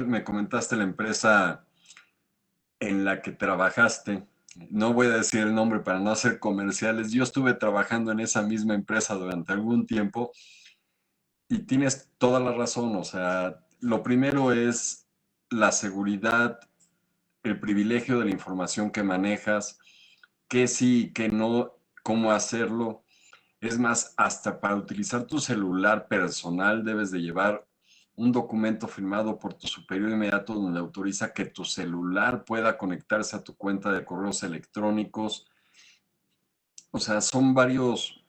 Me comentaste la empresa en la que trabajaste. No voy a decir el nombre para no hacer comerciales. Yo estuve trabajando en esa misma empresa durante algún tiempo y tienes toda la razón. O sea, lo primero es la seguridad, el privilegio de la información que manejas, qué sí, qué no, cómo hacerlo. Es más, hasta para utilizar tu celular personal debes de llevar un documento firmado por tu superior inmediato donde autoriza que tu celular pueda conectarse a tu cuenta de correos electrónicos. O sea, son varios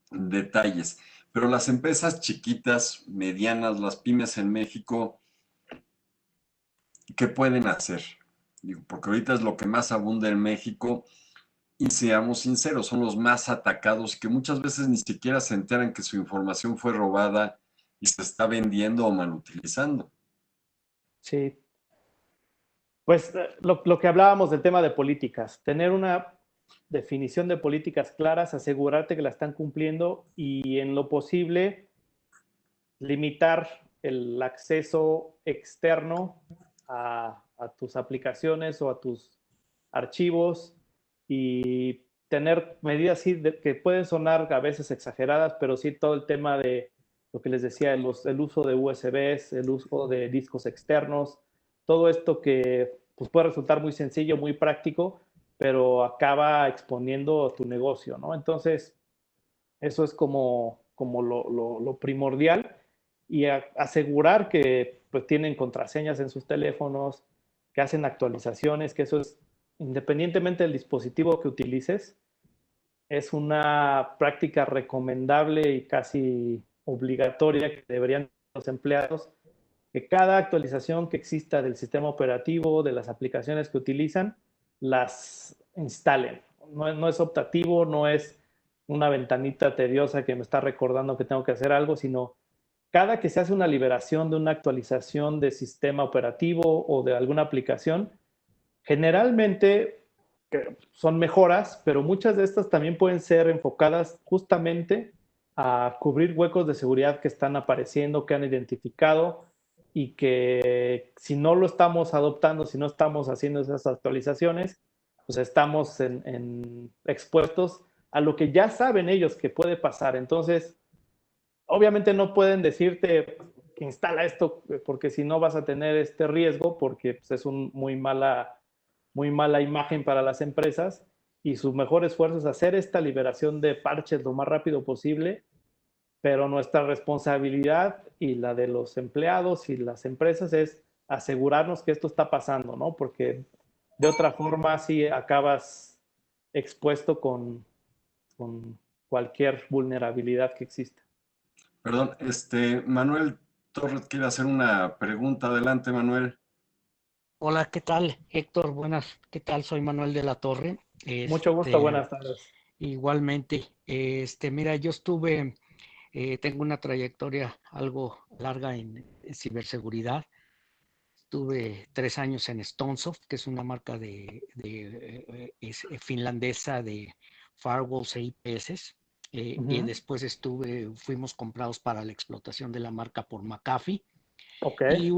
detalles. Pero las empresas chiquitas, medianas, las pymes en México, ¿qué pueden hacer? Digo, porque ahorita es lo que más abunda en México y seamos sinceros, son los más atacados y que muchas veces ni siquiera se enteran que su información fue robada y se está vendiendo o malutilizando. Sí, pues lo que hablábamos del tema de políticas, tener una definición de políticas claras, asegurarte que la están cumpliendo y en lo posible limitar el acceso externo a tus aplicaciones o a tus archivos y tener medidas sí, que pueden sonar a veces exageradas, pero sí todo el tema de lo que les decía, el uso de USBs, el uso de discos externos, todo esto que pues, puede resultar muy sencillo, muy práctico, pero acaba exponiendo tu negocio, ¿no? Entonces, eso es como lo primordial y asegurar que pues tienen contraseñas en sus teléfonos, que hacen actualizaciones, que eso es independientemente del dispositivo que utilices, es una práctica recomendable y casi obligatoria que deberían los empleados, que cada actualización que exista del sistema operativo, de las aplicaciones que utilizan, las instalen. No es optativo, no es una ventanita tediosa que me está recordando que tengo que hacer algo, sino cada que se hace una liberación de una actualización de sistema operativo o de alguna aplicación, generalmente son mejoras, pero muchas de estas también pueden ser enfocadas justamente a cubrir huecos de seguridad que están apareciendo, que han identificado y que si no lo estamos adoptando, si no estamos haciendo esas actualizaciones, pues estamos expuestos a lo que ya saben ellos que puede pasar. Entonces, obviamente no pueden decirte que instala esto porque si no vas a tener este riesgo porque pues, es un muy mala muy mala imagen para las empresas y su mejor esfuerzo es hacer esta liberación de parches lo más rápido posible, pero nuestra responsabilidad y la de los empleados y las empresas es asegurarnos que esto está pasando, ¿no? Porque de otra forma sí acabas expuesto con cualquier vulnerabilidad que exista. Perdón, Manuel Torres quiere hacer una pregunta. Adelante, Manuel. Hola, ¿qué tal, Héctor? Buenas, ¿qué tal? Soy Manuel de la Torre. Mucho gusto, buenas tardes. Igualmente, mira, tengo una trayectoria algo larga en ciberseguridad. Tuve 3 años en Stonesoft, que es una marca finlandesa de firewalls e IPS. Y después fuimos comprados para la explotación de la marca por McAfee. Okay.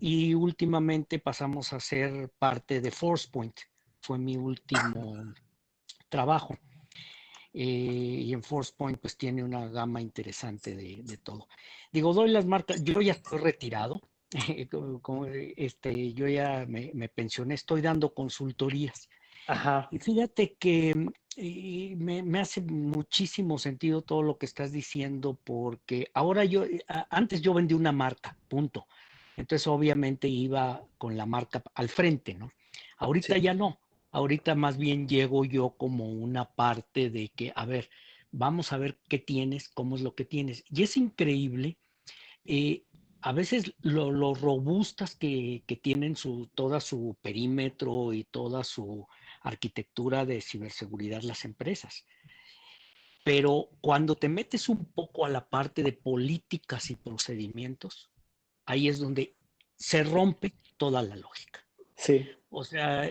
Y últimamente pasamos a ser parte de ForcePoint. Fue mi último trabajo. Y en ForcePoint pues tiene una gama interesante de todo. Digo, doy las marcas, yo ya estoy retirado, yo ya me pensioné, estoy dando consultorías. Ajá. Y fíjate que me hace muchísimo sentido todo lo que estás diciendo, porque ahora antes yo vendí una marca, punto. Entonces obviamente iba con la marca al frente, ¿no? Ahorita Sí. ya no. Ahorita más bien llego yo como una parte de que, a ver, vamos a ver qué tienes, cómo es lo que tienes. Y es increíble, eh, a veces lo robustas que tienen toda su perímetro y toda su arquitectura de ciberseguridad las empresas. Pero cuando te metes un poco a la parte de políticas y procedimientos, ahí es donde se rompe toda la lógica. Sí. O sea,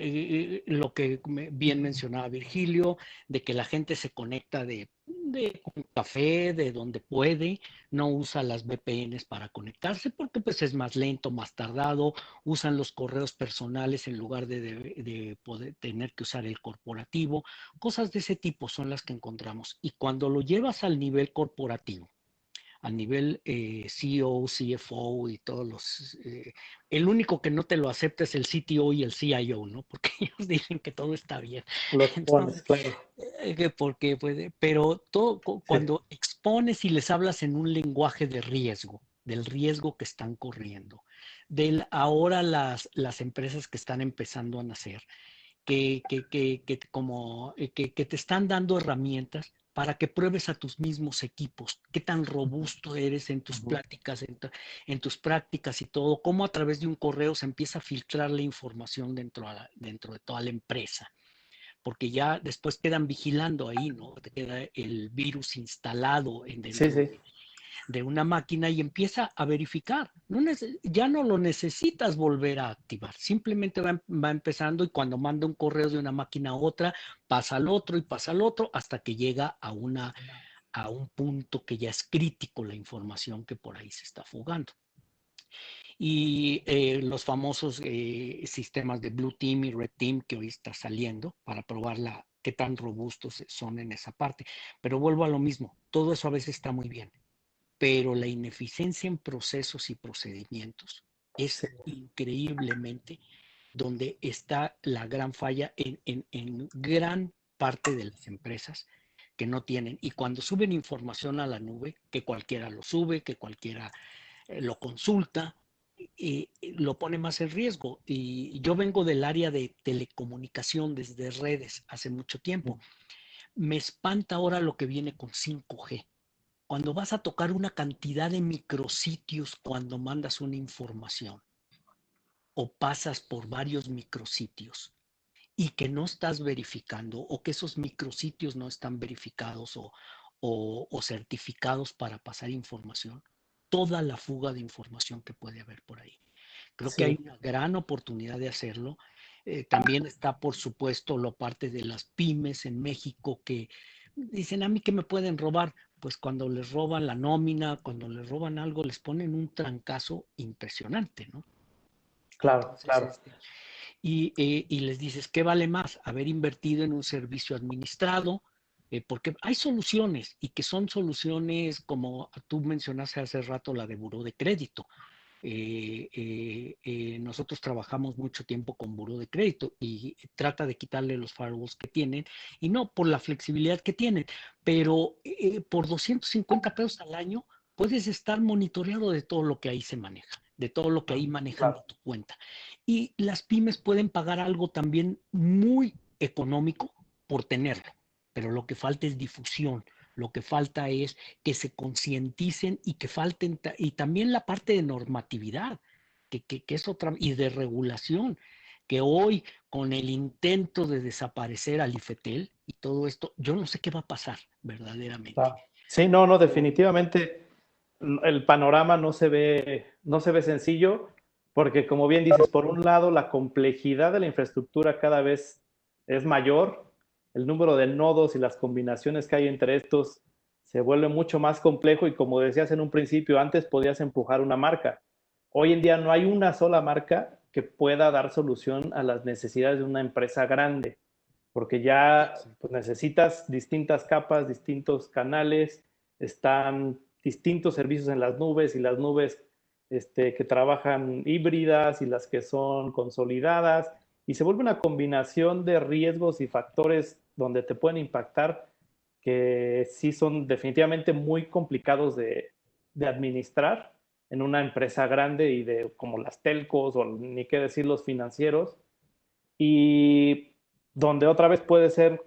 lo que bien mencionaba Virgilio, de que la gente se conecta de un café, de donde puede, no usa las VPNs para conectarse porque pues es más lento, más tardado, usan los correos personales en lugar de poder tener que usar el corporativo, cosas de ese tipo son las que encontramos. Y cuando lo llevas al nivel corporativo, a nivel CEO, CFO y todos el único que no te lo acepta es el CTO y el CIO, ¿no? Porque ellos dicen que todo está bien. Lo expones, Entonces, claro. porque puede, pero todo, Sí. cuando expones y les hablas en un lenguaje de riesgo, del riesgo que están corriendo, ahora las empresas que están empezando a nacer, que te están dando herramientas para que pruebes a tus mismos equipos, qué tan robusto eres en tus pláticas, en tus prácticas y todo, cómo a través de un correo se empieza a filtrar la información dentro de toda la empresa, porque ya después quedan vigilando ahí, ¿no? Te queda el virus instalado Sí, dentro sí. de una máquina y empieza a verificar. Ya no lo necesitas volver a activar, simplemente va empezando y cuando manda un correo de una máquina a otra, pasa al otro y pasa al otro hasta que llega a un punto que ya es crítico la información que por ahí se está fugando. Y los famosos sistemas de Blue Team y Red Team que hoy está saliendo para probar qué tan robustos son en esa parte. Pero vuelvo a lo mismo, todo eso a veces está muy bien, pero la ineficiencia en procesos y procedimientos Sí. es increíblemente donde está la gran falla en gran parte de las empresas que no tienen. Y cuando suben información a la nube, que cualquiera lo sube, que cualquiera lo consulta, lo pone más en riesgo. Y yo vengo del área de telecomunicación desde redes hace mucho tiempo. Me espanta ahora lo que viene con 5G. Cuando vas a tocar una cantidad de micrositios cuando mandas una información o pasas por varios micrositios y que no estás verificando o que esos micrositios no están verificados o certificados para pasar información, toda la fuga de información que puede haber por ahí. Creo que hay Sí. una gran oportunidad de hacerlo. También está, por supuesto, la parte de las pymes en México que dicen, a mí que me pueden robar. Pues cuando les roban la nómina, cuando les roban algo, les ponen un trancazo impresionante, ¿no? Claro, Entonces, claro. y les dices, ¿qué vale más? Haber invertido en un servicio administrado, porque hay soluciones y que son soluciones como tú mencionaste hace rato, la de buró de crédito. nosotros trabajamos mucho tiempo con buró de crédito y trata de quitarle los firewalls que tienen, y no por la flexibilidad que tienen, pero por 250 pesos al año puedes estar monitoreado de todo lo que ahí se maneja, de todo lo que ahí manejan de tu cuenta. Y las pymes pueden pagar algo también muy económico por tenerlo, pero lo que falta es difusión. Lo que falta es que se concienticen y que falten, y también la parte de normatividad, que es otra, y de regulación, que hoy con el intento de desaparecer al IFETEL y todo esto, yo no sé qué va a pasar verdaderamente. Sí, no, definitivamente el panorama no se ve sencillo, porque como bien dices, por un lado la complejidad de la infraestructura cada vez es mayor, el número de nodos y las combinaciones que hay entre estos se vuelve mucho más complejo, y como decías en un principio, antes podías empujar una marca. Hoy en día no hay una sola marca que pueda dar solución a las necesidades de una empresa grande, porque ya pues, necesitas distintas capas, distintos canales, están distintos servicios en las nubes, y las nubes que trabajan híbridas y las que son consolidadas, y se vuelve una combinación de riesgos y factores donde te pueden impactar, que sí son definitivamente muy complicados de administrar en una empresa grande y de como las telcos, o ni qué decir los financieros, y donde otra vez puede ser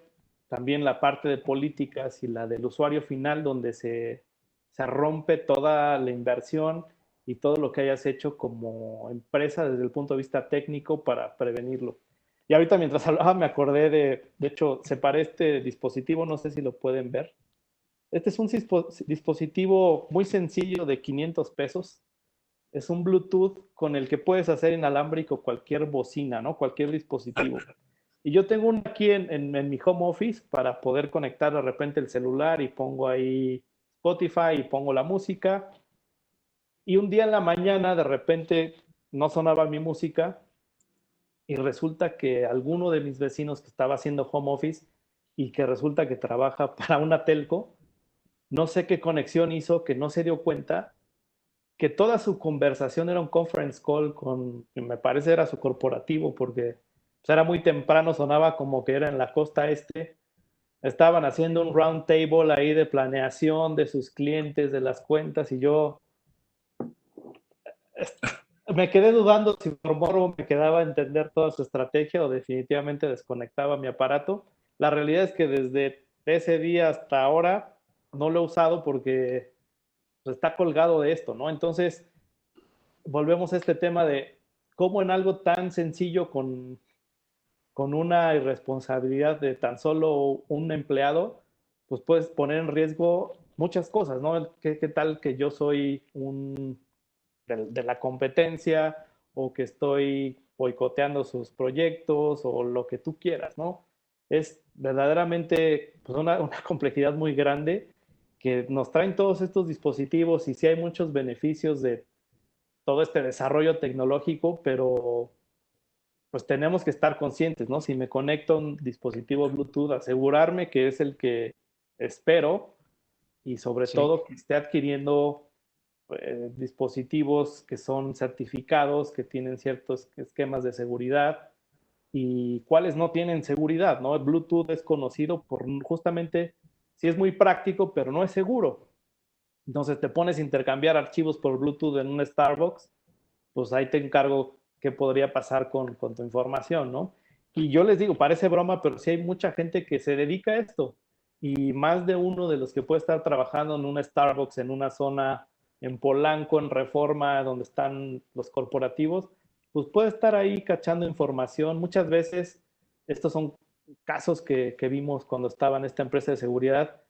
también la parte de políticas y la del usuario final, donde se rompe toda la inversión y todo lo que hayas hecho como empresa desde el punto de vista técnico para prevenirlo. Y ahorita mientras hablaba me acordé de hecho, separé este dispositivo, no sé si lo pueden ver. Este es un dispositivo muy sencillo de 500 pesos. Es un Bluetooth con el que puedes hacer inalámbrico cualquier bocina, ¿no? Cualquier dispositivo. Y yo tengo uno aquí en mi home office para poder conectar de repente el celular, y pongo ahí Spotify y pongo la música. Y un día en la mañana de repente no sonaba mi música, y resulta que alguno de mis vecinos que estaba haciendo home office y que resulta que trabaja para una telco, no sé qué conexión hizo, que no se dio cuenta que toda su conversación era un conference call con, me parece era su corporativo, porque pues, era muy temprano, sonaba como que era en la costa este. Estaban haciendo un round table ahí de planeación de sus clientes, de las cuentas, y yo me quedé dudando si por morbo me quedaba a entender toda su estrategia o definitivamente desconectaba mi aparato. La realidad es que desde ese día hasta ahora no lo he usado porque pues, está colgado de esto, ¿no? Entonces, volvemos a este tema de cómo en algo tan sencillo, con una irresponsabilidad de tan solo un empleado, pues puedes poner en riesgo muchas cosas, ¿no? ¿Qué tal que yo soy de la competencia, o que estoy boicoteando sus proyectos, o lo que tú quieras, ¿no? Es verdaderamente pues, una complejidad muy grande que nos traen todos estos dispositivos, y sí hay muchos beneficios de todo este desarrollo tecnológico, pero pues tenemos que estar conscientes, ¿no? Si me conecto a un dispositivo Bluetooth, asegurarme que es el que espero, y sobre Sí. todo que esté adquiriendo dispositivos que son certificados, que tienen ciertos esquemas de seguridad, y cuáles no tienen seguridad, ¿no? El Bluetooth es conocido por justamente, sí es muy práctico, pero no es seguro. Entonces te pones a intercambiar archivos por Bluetooth en un Starbucks, pues ahí te encargo qué podría pasar con tu información, ¿no? Y yo les digo, parece broma, pero sí hay mucha gente que se dedica a esto, y más de uno de los que puede estar trabajando en un Starbucks en una zona en Polanco, en Reforma, donde están los corporativos, pues puede estar ahí cachando información. Muchas veces estos son casos que vimos cuando estaba en esta empresa de seguridad,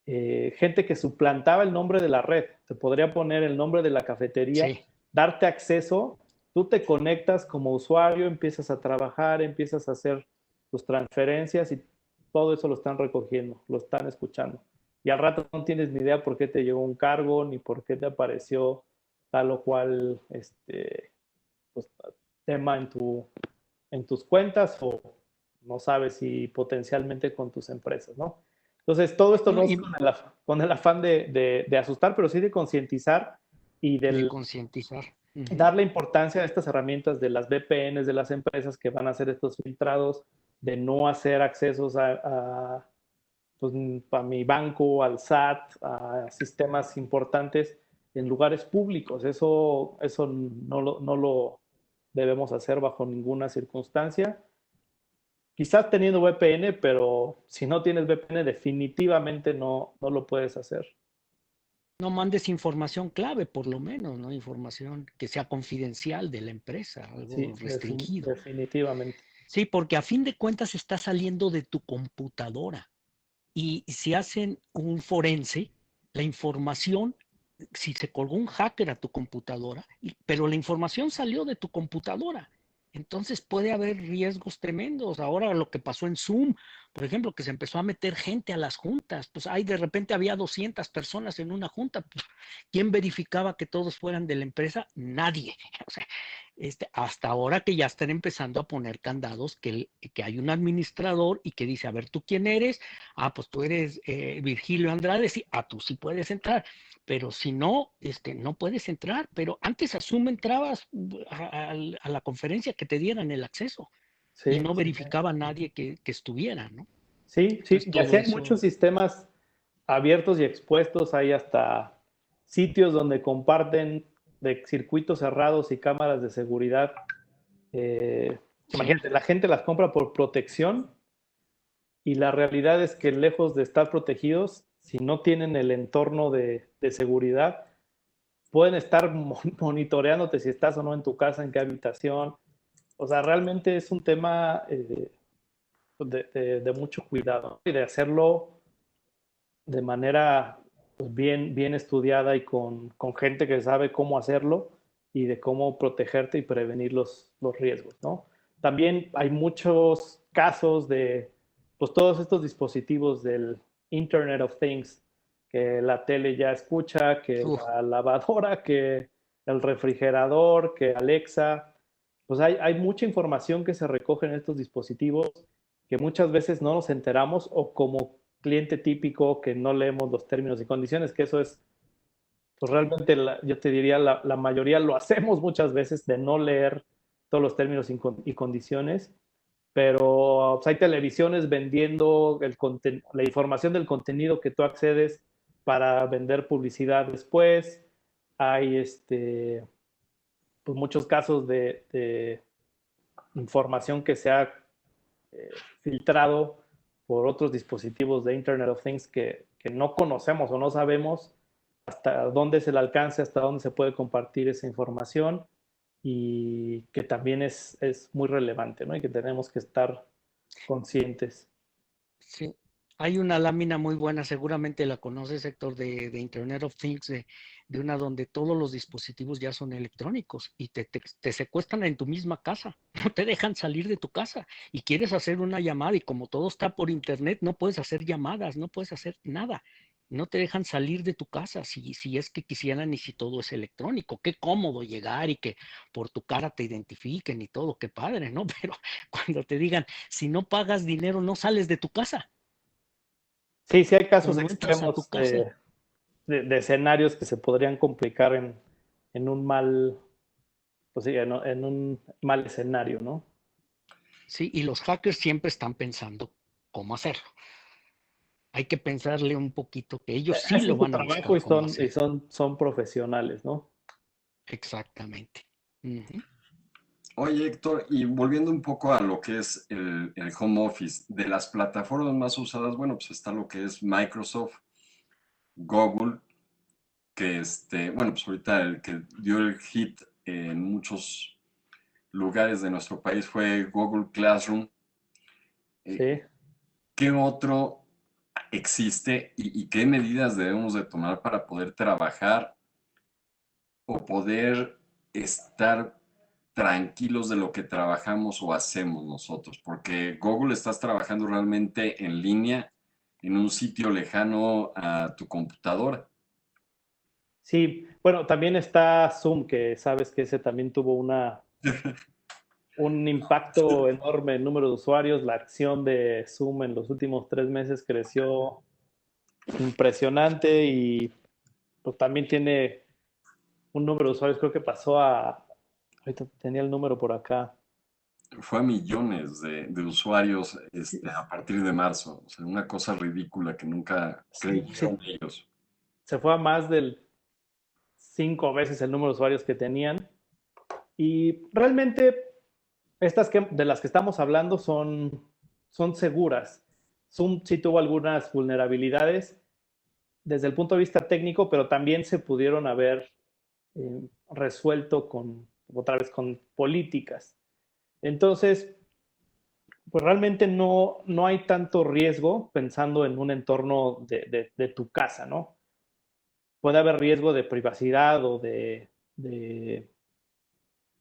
gente que suplantaba el nombre de la red. Te podría poner el nombre de la cafetería, Sí. darte acceso, tú te conectas como usuario, empiezas a trabajar, empiezas a hacer tus transferencias, y todo eso lo están recogiendo, lo están escuchando. Y al rato no tienes ni idea por qué te llegó un cargo, ni por qué te apareció tal o cual pues, tema en tus cuentas, o no sabes si potencialmente con tus empresas, ¿no? Entonces, todo esto No, no es y con el afán de asustar, pero sí de concientizar y de del, concientizar. Ujú. darle importancia a estas herramientas de las VPNs de las empresas que van a hacer estos filtrados, de no hacer accesos pues, a mi banco, al SAT, a sistemas importantes en lugares públicos. Eso no lo debemos hacer bajo ninguna circunstancia. Quizás teniendo VPN, pero si no tienes VPN, definitivamente no lo puedes hacer. No mandes información clave, por lo menos, ¿no? Información que sea confidencial de la empresa, algo Sí, restringido. definitivamente. Sí, porque a fin de cuentas está saliendo de tu computadora. Y si hacen un forense, la información, si se colgó un hacker a tu computadora, pero la información salió de tu computadora, entonces puede haber riesgos tremendos. Ahora lo que pasó en Zoom, por ejemplo, que se empezó a meter gente a las juntas, pues ahí de repente había 200 personas en una junta. Pues, ¿quién verificaba que todos fueran de la empresa? Nadie. O sea, hasta ahora que ya están empezando a poner candados, que hay un administrador y que dice, a ver, ¿tú quién eres? Ah, pues tú eres Virgilio Andrade, sí, tú sí puedes entrar, pero si no, no puedes entrar. Pero antes asume entrabas a la conferencia que te dieran el acceso y Sí, no sí, sí. verificaba a nadie que estuviera, ¿no? Sí, sí, Entonces y así todo hay eso, muchos sistemas abiertos y expuestos. Hay hasta sitios donde comparten de circuitos cerrados y cámaras de seguridad. Eh, sí, Imagínate, la gente las compra por protección y la realidad es que lejos de estar protegidos, si no tienen el entorno de seguridad, pueden estar monitoreándote si estás o no en tu casa, en qué habitación. O sea, realmente es un tema de mucho cuidado, ¿no? Y de hacerlo de manera pues, bien estudiada y con gente que sabe cómo hacerlo y de cómo protegerte y prevenir los riesgos, ¿no? También hay muchos casos de pues, todos estos dispositivos del Internet of Things, que la tele ya escucha, que uf, la lavadora, que el refrigerador, que Alexa. Pues hay mucha información que se recoge en estos dispositivos que muchas veces no nos enteramos o como cliente típico que no leemos los términos y condiciones, que eso es, pues realmente yo te diría, la mayoría lo hacemos muchas veces de no leer todos los términos y condiciones, pero pues, hay televisiones vendiendo la información del contenido que tú accedes para vender publicidad después. Hay pues muchos casos de información que se ha filtrado por otros dispositivos de Internet of Things que no conocemos o no sabemos hasta dónde es el alcance, hasta dónde se puede compartir esa información y que también es muy relevante, ¿no? Y que tenemos que estar conscientes. sí. Hay una lámina muy buena, seguramente la conoces, Héctor, de Internet of Things, de una donde todos los dispositivos ya son electrónicos y te secuestran en tu misma casa, no te dejan salir de tu casa y quieres hacer una llamada y como todo está por Internet, no puedes hacer llamadas, no puedes hacer nada, no te dejan salir de tu casa si es que quisieran y si todo es electrónico. Qué cómodo llegar y que por tu cara te identifiquen y todo, qué padre, ¿no? Pero cuando te digan, si no pagas dinero, no sales de tu casa Sí, sí hay o casos no entras a tu extremos casa. de escenarios que se podrían complicar en un mal, pues sí, en un mal escenario, ¿no? Sí, y los hackers siempre están pensando cómo hacerlo. Hay que pensarle un poquito que ellos sí Ese lo es su van a trabajo buscar cómo hacer. son profesionales, ¿no? Exactamente. Ujú. Oye, Héctor, y volviendo un poco a lo que es el home office, de las plataformas más usadas, bueno, pues está lo que es Microsoft, Google, que bueno, pues ahorita el que dio el hit en muchos lugares de nuestro país fue Google Classroom. Eh, Sí. ¿Qué otro existe y qué medidas debemos de tomar para poder trabajar o poder estar tranquilos de lo que trabajamos o hacemos nosotros? Porque Google estás trabajando realmente en línea en un sitio lejano a tu computadora. Sí, bueno, también está Zoom, que sabes que ese también tuvo un impacto enorme en número de usuarios. La acción de Zoom en los últimos 3 meses creció impresionante y pues también tiene un número de usuarios, creo que pasó a, ahorita tenía el número por acá. Fue a millones de usuarios Sí, a partir de marzo. O sea, una cosa ridícula que nunca sí, creyeron ellos. se fue a más del 5 veces el número de usuarios que tenían. Y realmente estas de las que estamos hablando son seguras. Zoom sí tuvo algunas vulnerabilidades desde el punto de vista técnico, pero también se pudieron haber resuelto otra vez con políticas. Entonces, pues realmente no hay tanto riesgo pensando en un entorno de tu casa, ¿no? Puede haber riesgo de privacidad o de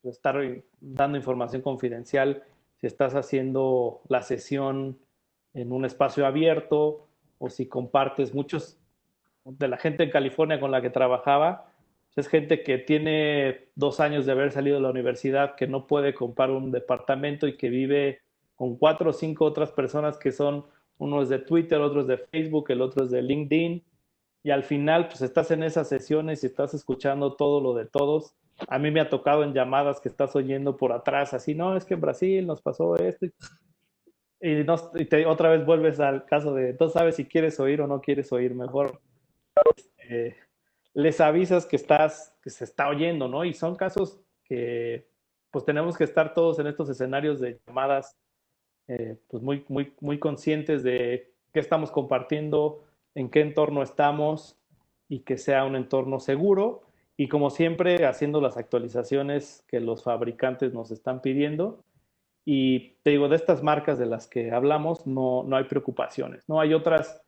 estar dando información confidencial si estás haciendo la sesión en un espacio abierto o si compartes muchos de la gente en California con la que trabajaba. Es gente que tiene 2 años de haber salido de la universidad, que no puede comprar un departamento y que vive con 4 o 5 otras personas que son, uno es de Twitter, otro es de Facebook, el otro es de LinkedIn, y al final pues estás en esas sesiones y estás escuchando todo lo de todos. A mí me ha tocado en llamadas que estás oyendo por atrás, así, no, es que en Brasil nos pasó esto, y otra vez vuelves al caso de, no sabes si quieres oír o no quieres oír, mejor eh, les avisas que se está oyendo, ¿no? Y son casos que pues tenemos que estar todos en estos escenarios de llamadas pues muy conscientes de qué estamos compartiendo, en qué entorno estamos y que sea un entorno seguro y como siempre haciendo las actualizaciones que los fabricantes nos están pidiendo. Y te digo, de estas marcas de las que hablamos no hay preocupaciones, ¿no? Hay otras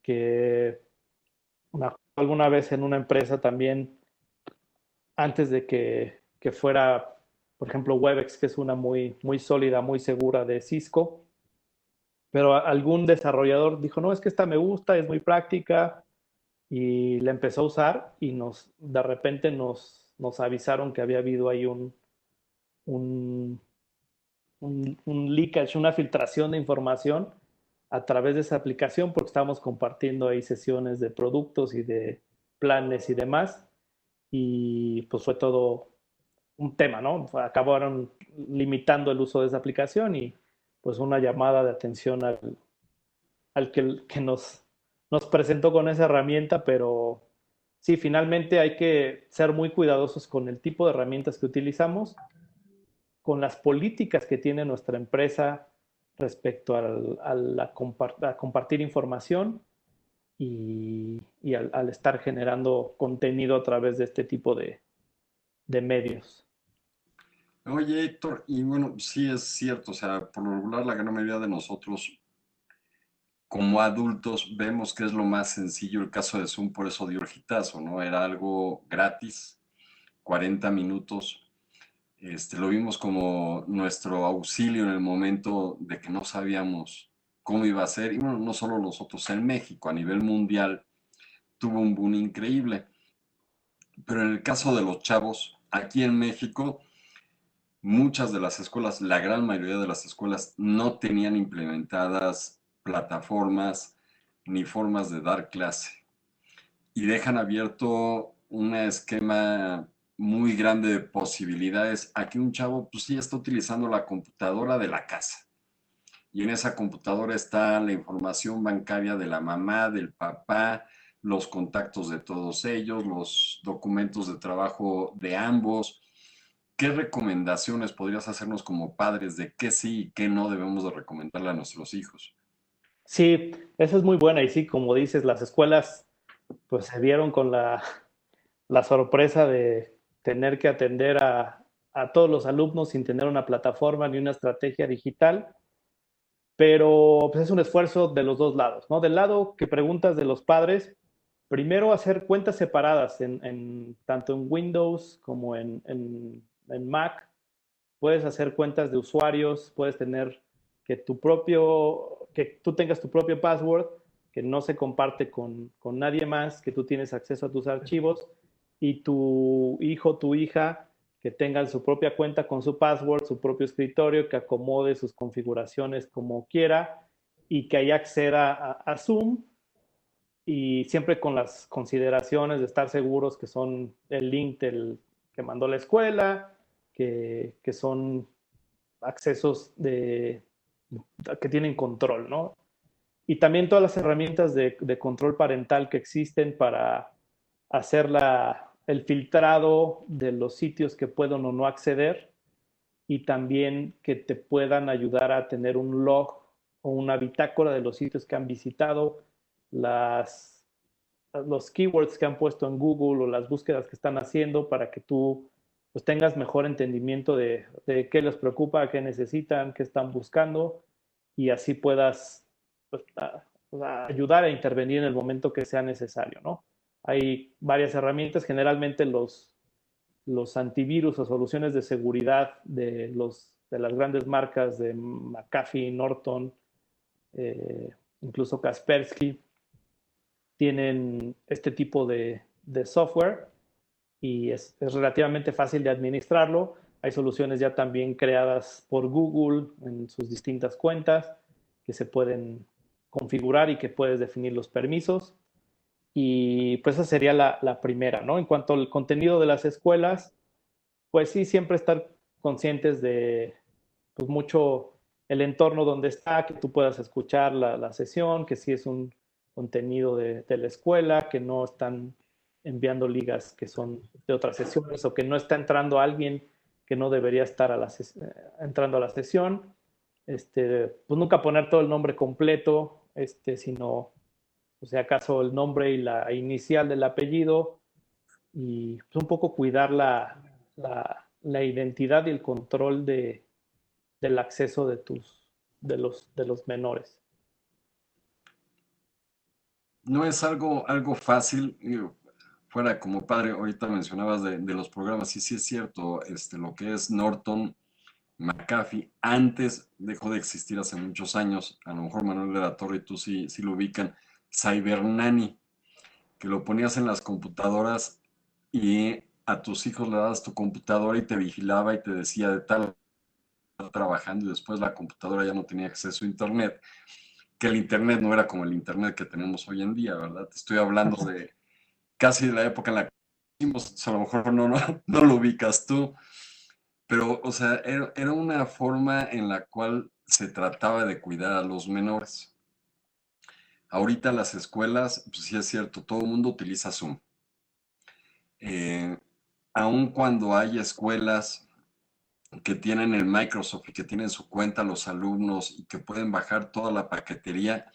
que alguna vez en una empresa también, antes de que fuera, por ejemplo, Webex, que es una muy sólida, muy segura de Cisco, pero algún desarrollador dijo, no, es que esta me gusta, es muy práctica, y la empezó a usar y de repente nos avisaron que había habido ahí un, un leakage, una filtración de información a través de esa aplicación porque estábamos compartiendo ahí sesiones de productos y de planes y demás. Y pues fue todo un tema, ¿no? Acabaron limitando el uso de esa aplicación y pues una llamada de atención al que nos presentó con esa herramienta, pero sí, finalmente hay que ser muy cuidadosos con el tipo de herramientas que utilizamos, con las políticas que tiene nuestra empresa respecto a compartir información y al estar generando contenido a través de este tipo de medios. Oye, Héctor, y bueno, sí es cierto, o sea, por lo regular la gran mayoría de nosotros como adultos vemos que es lo más sencillo el caso de Zoom, por eso dio el hitazo, ¿no? Era algo gratis, 40 minutos. Lo vimos como nuestro auxilio en el momento de que no sabíamos cómo iba a ser. Y bueno, no solo nosotros en México, a nivel mundial tuvo un boom increíble. Pero en el caso de los chavos, aquí en México, muchas de las escuelas, la gran mayoría de las escuelas no tenían implementadas plataformas ni formas de dar clase y dejan abierto un esquema muy grande de posibilidades a que un chavo pues sí está utilizando la computadora de la casa y en esa computadora está la información bancaria de la mamá, del papá, los contactos de todos ellos, los documentos de trabajo de ambos. ¿Qué recomendaciones podrías hacernos como padres de qué sí y qué no debemos de recomendarle a nuestros hijos? Sí, esa es muy buena y sí, como dices, las escuelas pues se vieron con la sorpresa de tener que atender a todos los alumnos sin tener una plataforma ni una estrategia digital, pero pues, es un esfuerzo de los dos lados, ¿no? Del lado que preguntas de los padres, primero hacer cuentas separadas tanto en Windows como en Mac. Puedes hacer cuentas de usuarios, puedes tener que tú tengas tu propio password, que no se comparte con nadie más, que tú tienes acceso a tus archivos y tu hijo, tu hija, que tengan su propia cuenta con su password, su propio escritorio, que acomode sus configuraciones como quiera y que ahí acceda a Zoom y siempre con las consideraciones de estar seguros que son el link que mandó la escuela, que son accesos que tienen control, ¿no? Y también todas las herramientas de control parental que existen para hacer el filtrado de los sitios que puedan o no acceder y también que te puedan ayudar a tener un log o una bitácora de los sitios que han visitado, los keywords que han puesto en Google o las búsquedas que están haciendo para que tú pues, tengas mejor entendimiento de qué les preocupa, qué necesitan, qué están buscando y así puedas pues, ayudar a intervenir en el momento que sea necesario, ¿no? Hay varias herramientas, generalmente los antivirus o soluciones de seguridad de las grandes marcas de McAfee, Norton, incluso Kaspersky, tienen este tipo de software y es relativamente fácil de administrarlo. Hay soluciones ya también creadas por Google en sus distintas cuentas que se pueden configurar y que puedes definir los permisos. Y pues esa sería la primera, ¿no? En cuanto al contenido de las escuelas, pues sí, siempre estar conscientes de pues mucho el entorno donde está, que tú puedas escuchar la sesión, que sí es un contenido de la escuela, que no están enviando ligas que son de otras sesiones o que no está entrando alguien que no debería estar entrando a la sesión. Pues nunca poner todo el nombre completo, sino, o sea, acaso el nombre y la inicial del apellido y pues, un poco cuidar la identidad y el control del acceso de los menores. No es algo fácil, digo, fuera como padre, ahorita mencionabas de los programas, y sí es cierto, lo que es Norton, McAfee, antes dejó de existir hace muchos años, a lo mejor Manuel de la Torre y tú sí lo ubican, Cybernani, que lo ponías en las computadoras y a tus hijos le dabas tu computadora y te vigilaba y te decía de tal trabajando y después la computadora ya no tenía acceso a internet, que el internet no era como el internet que tenemos hoy en día, ¿verdad? Te estoy hablando de casi de la época en la que hicimos, a lo mejor no lo ubicas tú, pero, o sea, era una forma en la cual se trataba de cuidar a los menores. Ahorita las escuelas, pues sí es cierto, todo el mundo utiliza Zoom. Eh, Aun cuando hay escuelas que tienen el Microsoft y que tienen su cuenta los alumnos y que pueden bajar toda la paquetería,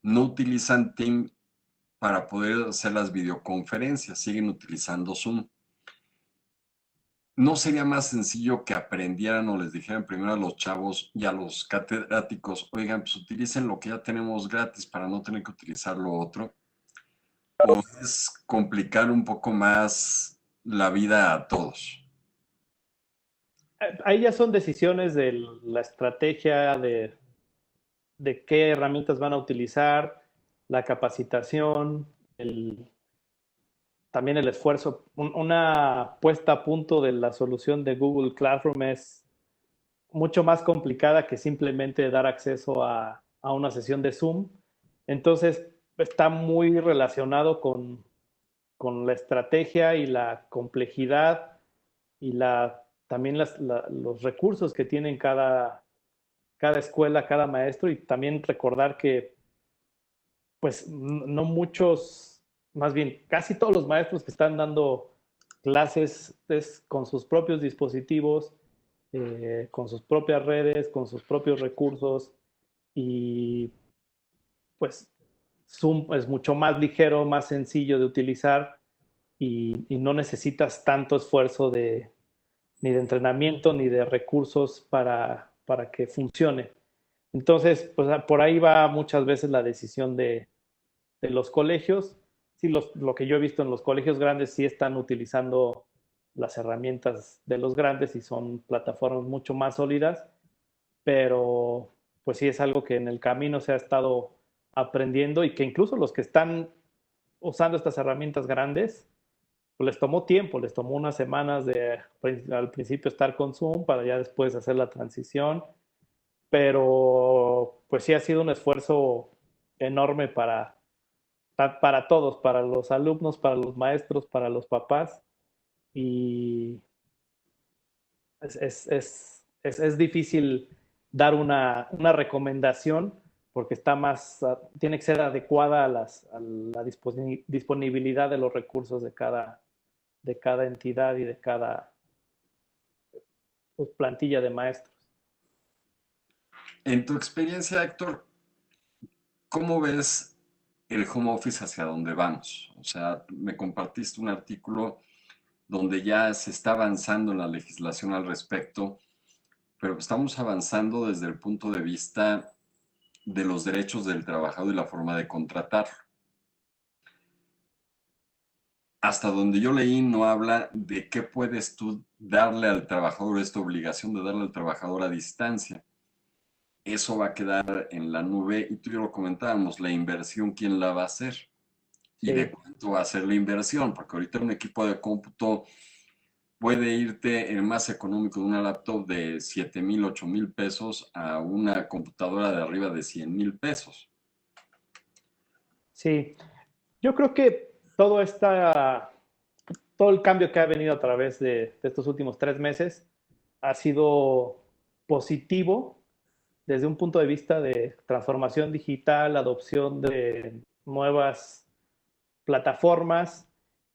no utilizan Team para poder hacer las videoconferencias, siguen utilizando Zoom. ¿No sería más sencillo que aprendieran o les dijeran primero a los chavos y a los catedráticos, oigan, pues utilicen lo que ya tenemos gratis para no tener que utilizar lo otro? ¿O es complicar un poco más la vida a todos? Ahí ya son decisiones de la estrategia, de qué herramientas van a utilizar, la capacitación, también el esfuerzo. Una puesta a punto de la solución de Google Classroom es mucho más complicada que simplemente dar acceso a una sesión de Zoom. Entonces, está muy relacionado con la estrategia y la complejidad y también los recursos que tienen cada escuela, cada maestro y también recordar que pues no muchos, más bien casi todos los maestros que están dando clases es con sus propios dispositivos, con sus propias redes, con sus propios recursos y pues Zoom es mucho más ligero, más sencillo de utilizar y no necesitas tanto esfuerzo ni de entrenamiento ni de recursos para que funcione. Entonces, pues por ahí va muchas veces la decisión de los colegios. Sí, lo que yo he visto en los colegios grandes sí están utilizando las herramientas de los grandes y son plataformas mucho más sólidas, pero pues sí es algo que en el camino se ha estado aprendiendo y que incluso los que están usando estas herramientas grandes, pues les tomó tiempo, les tomó unas semanas al principio estar con Zoom para ya después hacer la transición, pero pues sí ha sido un esfuerzo enorme para todos, para los alumnos, para los maestros, para los papás. Y es difícil dar una recomendación porque está más, tiene que ser adecuada a la disponibilidad de los recursos de cada entidad y de cada pues, plantilla de maestros. En tu experiencia, Héctor, ¿cómo ves el home office hacia dónde vamos? O sea, me compartiste un artículo donde ya se está avanzando en la legislación al respecto, pero estamos avanzando desde el punto de vista de los derechos del trabajador y la forma de contratar. Hasta donde yo leí no habla de qué puedes tú darle al trabajador, esta obligación de darle al trabajador a distancia. Eso va a quedar en la nube y tú y yo lo comentábamos, la inversión, ¿quién la va a hacer? Y de Sí, cuánto va a ser la inversión, porque ahorita un equipo de cómputo puede irte el más económico de una laptop de 7,000, 8,000 pesos a una computadora de arriba de 100,000 pesos. sí. Yo creo que todo el cambio que ha venido a través de estos últimos 3 meses ha sido positivo desde un punto de vista de transformación digital, adopción de nuevas plataformas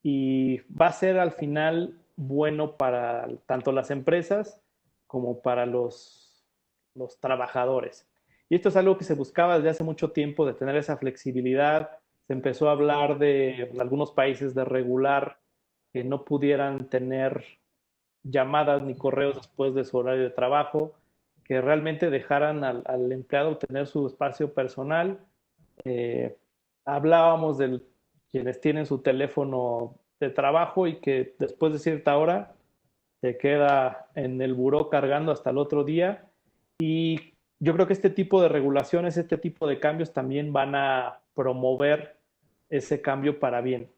y va a ser al final bueno para tanto las empresas como para los trabajadores. Y esto es algo que se buscaba desde hace mucho tiempo, de tener esa flexibilidad. Se empezó a hablar de algunos países de regular que no pudieran tener llamadas ni correos después de su horario de trabajo, que realmente dejaran al empleado tener su espacio personal. Eh, Hablábamos de quienes tienen su teléfono de trabajo y que después de cierta hora se queda en el buró cargando hasta el otro día. Y yo creo que este tipo de regulaciones, este tipo de cambios también van a promover ese cambio para bien.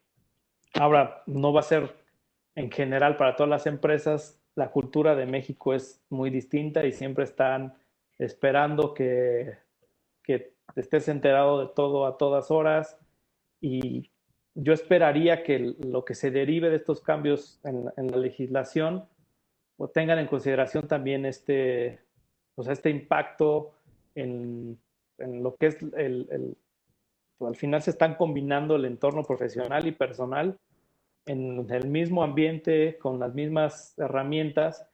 Ahora, no va a ser en general para todas las empresas. La cultura de México es muy distinta y siempre están esperando que estés enterado de todo a todas horas. Y yo esperaría que lo que se derive de estos cambios en la legislación o tengan en consideración también pues este impacto en lo que es al final se están combinando el entorno profesional y personal en el mismo ambiente, con las mismas herramientas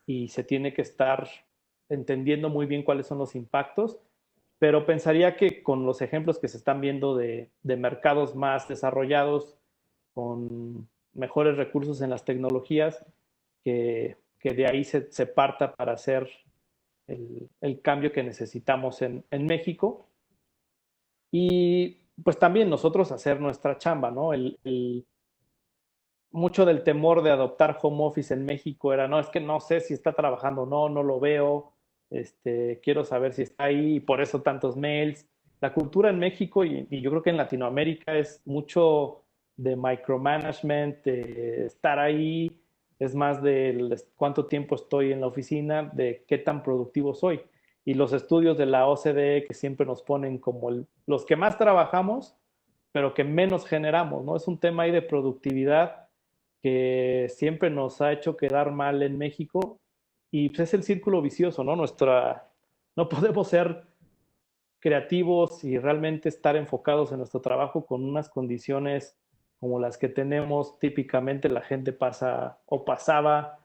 y se tiene que estar entendiendo muy bien cuáles son los impactos, pero pensaría que con los ejemplos que se están viendo de mercados más desarrollados, con mejores recursos en las tecnologías, que de ahí se parta para hacer el cambio que necesitamos en México. Y pues también nosotros hacer nuestra chamba, ¿no? Mucho del temor de adoptar home office en México era, no, es que no sé si está trabajando o no, no lo veo, quiero saber si está ahí y por eso tantos mails. La cultura en México y yo creo que en Latinoamérica es mucho de micromanagement, de estar ahí, es más de cuánto tiempo estoy en la oficina, de qué tan productivo soy. Y los estudios de la OCDE que siempre nos ponen como los que más trabajamos, pero que menos generamos, ¿no? Es un tema ahí de productividad que siempre nos ha hecho quedar mal en México y pues es el círculo vicioso, ¿no? No podemos ser creativos y realmente estar enfocados en nuestro trabajo con unas condiciones como las que tenemos. Típicamente la gente pasa o pasaba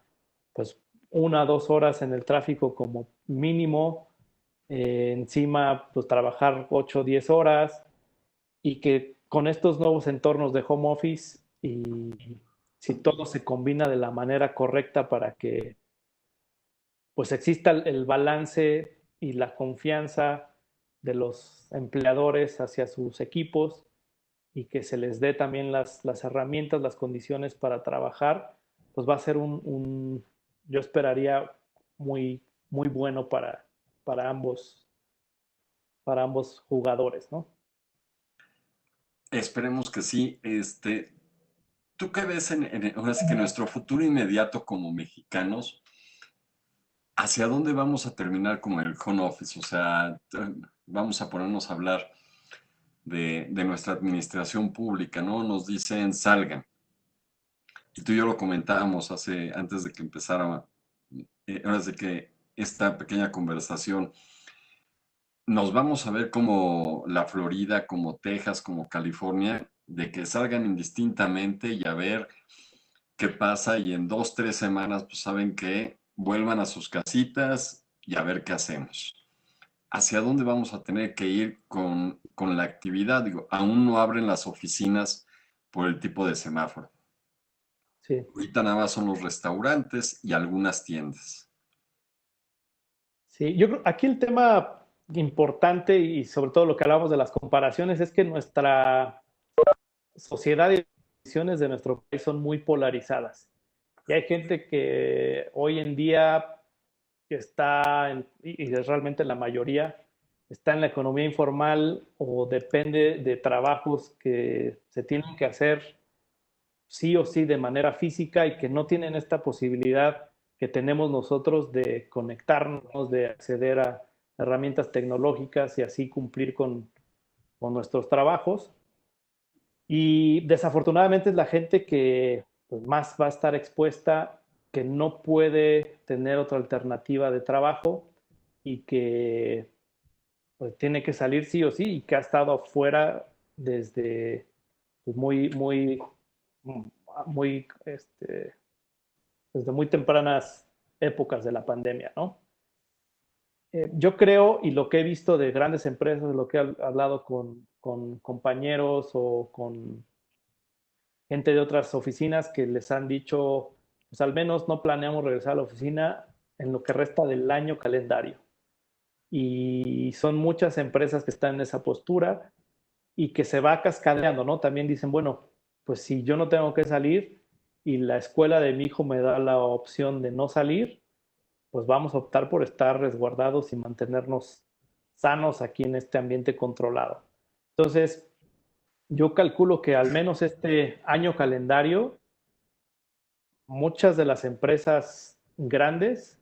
pues 1 o 2 horas en el tráfico como mínimo, encima pues trabajar 8 o 10 horas y que con estos nuevos entornos de home office y si todo se combina de la manera correcta para que pues exista el balance y la confianza de los empleadores hacia sus equipos y que se les dé también las herramientas, las condiciones para trabajar, pues va a ser yo esperaría muy, muy bueno para para ambos jugadores, ¿no? Esperemos que sí. ¿Tú qué ves ahora sí que nuestro futuro inmediato como mexicanos? ¿Hacia dónde vamos a terminar como el home office? O sea, vamos a ponernos a hablar de nuestra administración pública, ¿no? Nos dicen salgan. Y tú y yo lo comentábamos antes de que empezara, ahora de que esta pequeña conversación, nos vamos a ver como la Florida, como Texas, como California, de que salgan indistintamente y a ver qué pasa y en 2, 3 semanas, pues saben que vuelvan a sus casitas y a ver qué hacemos. ¿Hacia dónde vamos a tener que ir con la actividad? Digo, aún no abren las oficinas por el tipo de semáforo. Sí. Ahorita nada más son los restaurantes y algunas tiendas. Sí, yo creo aquí el tema importante y sobre todo lo que hablamos de las comparaciones es que nuestra sociedad y las decisiones de nuestro país son muy polarizadas. Y hay gente que hoy en día está, y es realmente la mayoría, está en la economía informal o depende de trabajos que se tienen que hacer sí o sí de manera física y que no tienen esta posibilidad que tenemos nosotros de conectarnos, de acceder a herramientas tecnológicas y así cumplir con nuestros trabajos. Y desafortunadamente es la gente que pues, más va a estar expuesta, que no puede tener otra alternativa de trabajo y que pues, tiene que salir sí o sí y que ha estado afuera desde pues, muy, desde muy tempranas épocas de la pandemia, ¿no? Yo creo, y lo que he visto de grandes empresas, lo que he hablado con compañeros o con gente de otras oficinas que les han dicho, pues al menos no planeamos regresar a la oficina en lo que resta del año calendario. Y son muchas empresas que están en esa postura y que se va cascadeando, ¿no? También dicen, bueno, pues si yo no tengo que salir y la escuela de mi hijo me da la opción de no salir, pues vamos a optar por estar resguardados y mantenernos sanos aquí en este ambiente controlado. Entonces, yo calculo que al menos este año calendario, muchas de las empresas grandes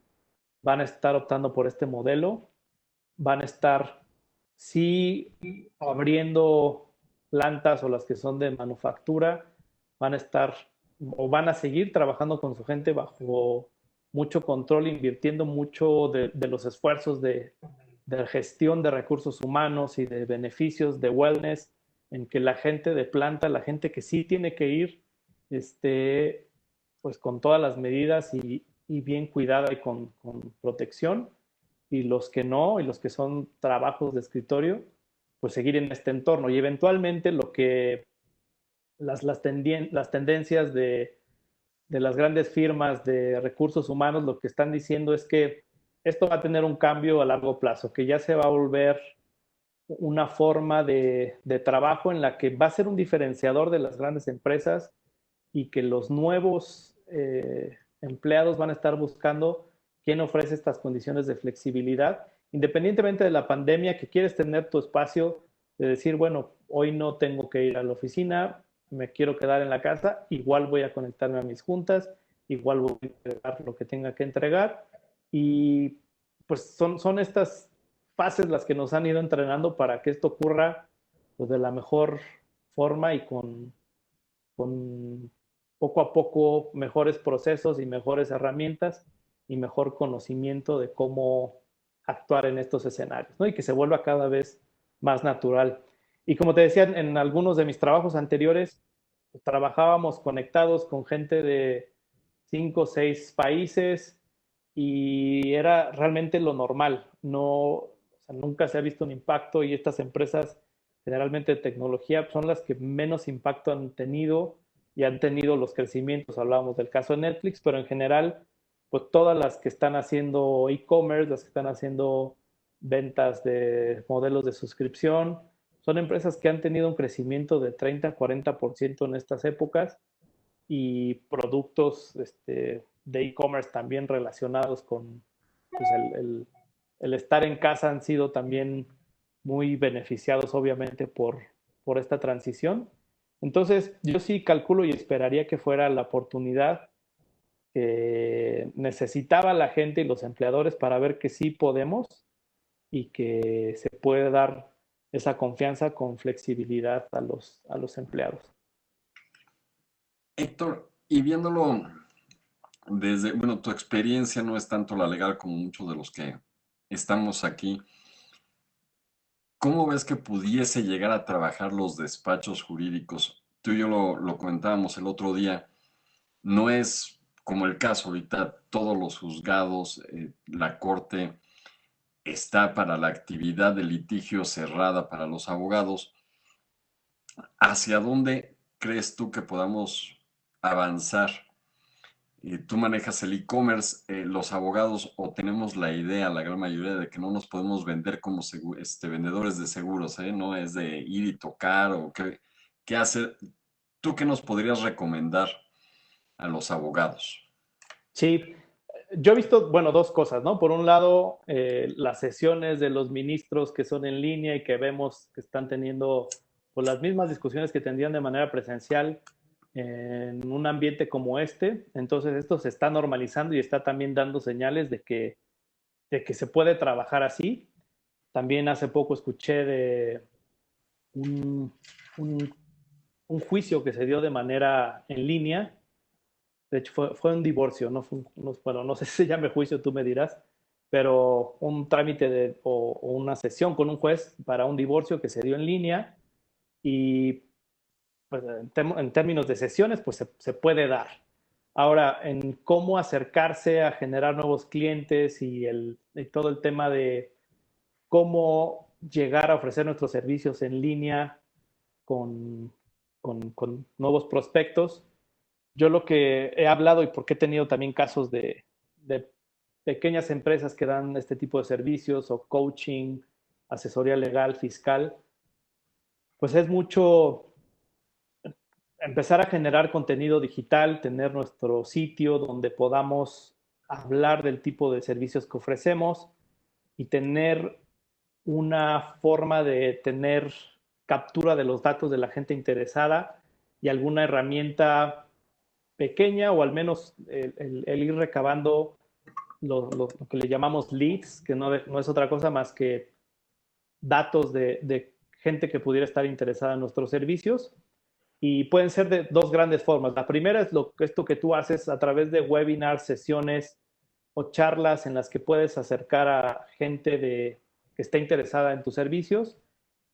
van a estar optando por este modelo, van a estar sí abriendo plantas o las que son de manufactura, van a estar o van a seguir trabajando con su gente bajo mucho control, invirtiendo mucho de los esfuerzos de gestión de recursos humanos y de beneficios de wellness, en que la gente de planta, la gente que sí tiene que ir, pues con todas las medidas y bien cuidada y con protección, y los que no, y los que son trabajos de escritorio, pues seguir en este entorno. Y eventualmente lo que las tendencias de las grandes firmas de recursos humanos lo que están diciendo es que esto va a tener un cambio a largo plazo, que ya se va a volver una forma de trabajo en la que va a ser un diferenciador de las grandes empresas y que los nuevos empleados van a estar buscando quién ofrece estas condiciones de flexibilidad, independientemente de la pandemia, que quieres tener tu espacio de decir, bueno, hoy no tengo que ir a la oficina, me quiero quedar en la casa, igual voy a conectarme a mis juntas, igual voy a entregar lo que tenga que entregar. Y pues son estas fases las que nos han ido entrenando para que esto ocurra pues, de la mejor forma y con poco a poco mejores procesos y mejores herramientas y mejor conocimiento de cómo actuar en estos escenarios, ¿no? Y que se vuelva cada vez más natural. Y como te decía, en algunos de mis trabajos anteriores, pues, trabajábamos conectados con gente de 5 o 6 países y era realmente lo normal. No, o sea, nunca se ha visto un impacto y estas empresas generalmente de tecnología son las que menos impacto han tenido y han tenido los crecimientos. Hablábamos del caso de Netflix, pero en general, pues todas las que están haciendo e-commerce, las que están haciendo ventas de modelos de suscripción, son empresas que han tenido un crecimiento de 30-40% en estas épocas y productos de e-commerce también relacionados con pues, el estar en casa han sido también muy beneficiados obviamente por esta transición. Entonces, yo sí calculo y esperaría que fuera la oportunidad que necesitaba la gente y los empleadores para ver que sí podemos y que se puede dar esa confianza con flexibilidad a los empleados. Héctor, y viéndolo desde, bueno, tu experiencia no es tanto la legal como muchos de los que estamos aquí. ¿Cómo ves que pudiese llegar a trabajar los despachos jurídicos? Tú y yo lo comentábamos el otro día. No es como el caso ahorita, todos los juzgados, la corte está para la actividad de litigio cerrada para los abogados. ¿Hacia dónde crees tú que podamos avanzar? Tú manejas el e-commerce, los abogados o tenemos la idea, la gran mayoría, de que no nos podemos vender como vendedores de seguros, ¿eh? No es de ir y tocar o qué hacer. ¿Tú qué nos podrías recomendar a los abogados? Sí, yo he visto, bueno, dos cosas, ¿no? Por un lado, las sesiones de los ministros que son en línea y que vemos que están teniendo pues, las mismas discusiones que tendrían de manera presencial en un ambiente como este. Entonces, esto se está normalizando y está también dando señales de que se puede trabajar así. También hace poco escuché de un, un, un juicio que se dio de manera en línea. De hecho, fue un divorcio, no fue bueno, no sé si se llame juicio, tú me dirás, pero un trámite o una sesión con un juez para un divorcio que se dio en línea y pues, en términos de sesiones, pues se puede dar. Ahora, en cómo acercarse a generar nuevos clientes y todo el tema de cómo llegar a ofrecer nuestros servicios en línea con, con nuevos prospectos, yo lo que he hablado y porque he tenido también casos de pequeñas empresas que dan este tipo de servicios o coaching, asesoría legal, fiscal, pues es mucho empezar a generar contenido digital, tener nuestro sitio donde podamos hablar del tipo de servicios que ofrecemos y tener una forma de tener captura de los datos de la gente interesada y alguna herramienta pequeña o al menos el ir recabando lo que le llamamos leads, que no es otra cosa más que datos de gente que pudiera estar interesada en nuestros servicios. Y pueden ser de dos grandes formas. La primera es esto que tú haces a través de webinars, sesiones o charlas en las que puedes acercar a gente que esté interesada en tus servicios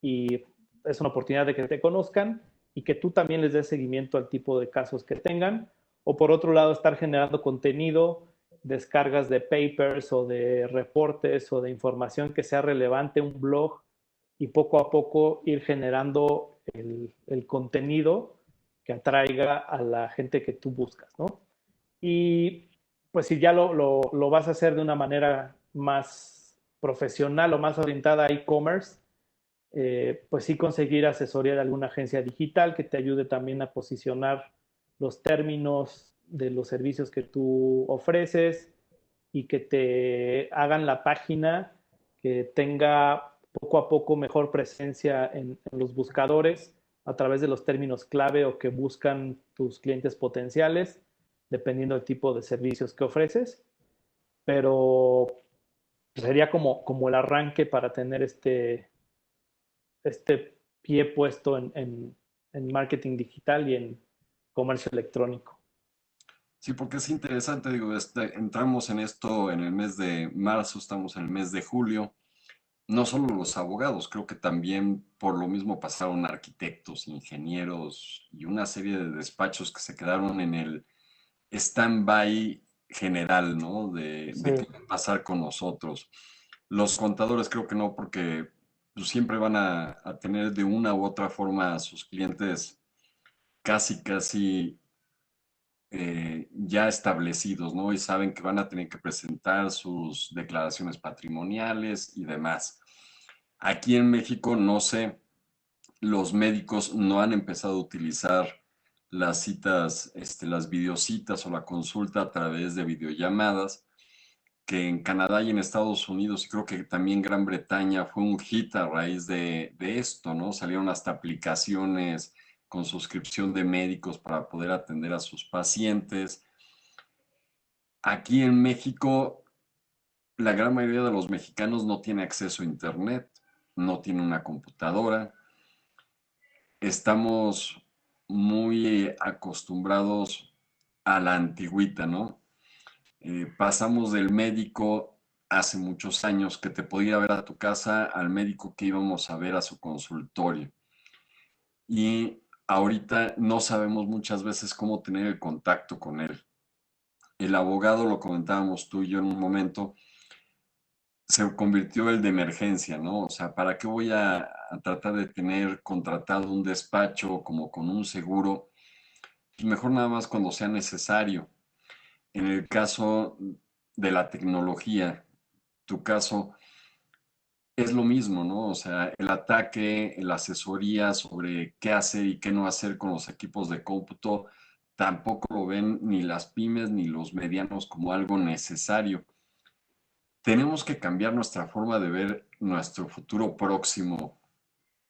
y es una oportunidad de que te conozcan y que tú también les des seguimiento al tipo de casos que tengan. O por otro lado, estar generando contenido, descargas de papers o de reportes o de información que sea relevante, un blog, y poco a poco ir generando el contenido que atraiga a la gente que tú buscas, ¿no? Y pues si ya lo vas a hacer de una manera más profesional o más orientada a e-commerce, pues sí conseguir asesoría de alguna agencia digital que te ayude también a posicionar los términos de los servicios que tú ofreces y que te hagan la página que tenga poco a poco mejor presencia en los buscadores a través de los términos clave o que buscan tus clientes potenciales, dependiendo del tipo de servicios que ofreces. Pero sería como el arranque para tener este pie puesto en marketing digital y en comercio electrónico. Sí, porque es interesante, digo, entramos en esto en el mes de marzo, estamos en el mes de julio. No solo los abogados, creo que también por lo mismo pasaron arquitectos, ingenieros y una serie de despachos que se quedaron en el stand-by general, ¿no? Sí, De qué va a pasar con nosotros. Los contadores creo que no, porque pues, siempre van a tener de una u otra forma a sus clientes casi ya establecidos, ¿no? Y saben que van a tener que presentar sus declaraciones patrimoniales y demás. Aquí en México, no sé, los médicos no han empezado a utilizar las citas, las videocitas o la consulta a través de videollamadas, que en Canadá y en Estados Unidos, y creo que también Gran Bretaña fue un hit a raíz de esto, ¿no? Salieron hasta aplicaciones con suscripción de médicos para poder atender a sus pacientes. Aquí en México, la gran mayoría de los mexicanos no tiene acceso a Internet. no tiene una computadora. Estamos muy acostumbrados a la antigüita, ¿no? Pasamos del médico hace muchos años que te podía ver a tu casa al médico que íbamos a ver a su consultorio. Y ahorita no sabemos muchas veces cómo tener el contacto con él. El abogado, lo comentábamos tú y yo en un momento, se convirtió el de emergencia, ¿no? O sea, ¿para qué voy a tratar de tener contratado un despacho como con un seguro? Pues mejor nada más cuando sea necesario. En el caso de la tecnología, tu caso es lo mismo, ¿no? O sea, el ataque, la asesoría sobre qué hacer y qué no hacer con los equipos de cómputo, tampoco lo ven ni las pymes ni los medianos como algo necesario. Tenemos que cambiar nuestra forma de ver nuestro futuro próximo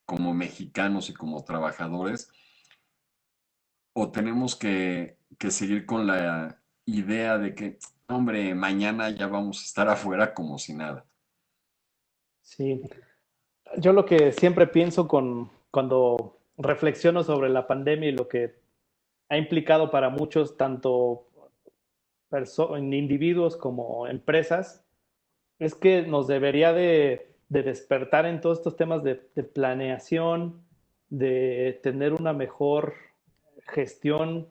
como mexicanos y como trabajadores, o tenemos que seguir con la idea de que, hombre, mañana ya vamos a estar afuera como si nada. Sí, yo lo que siempre pienso cuando reflexiono sobre la pandemia y lo que ha implicado para muchos, tanto individuos como empresas, es que nos debería de despertar en todos estos temas de planeación, de tener una mejor gestión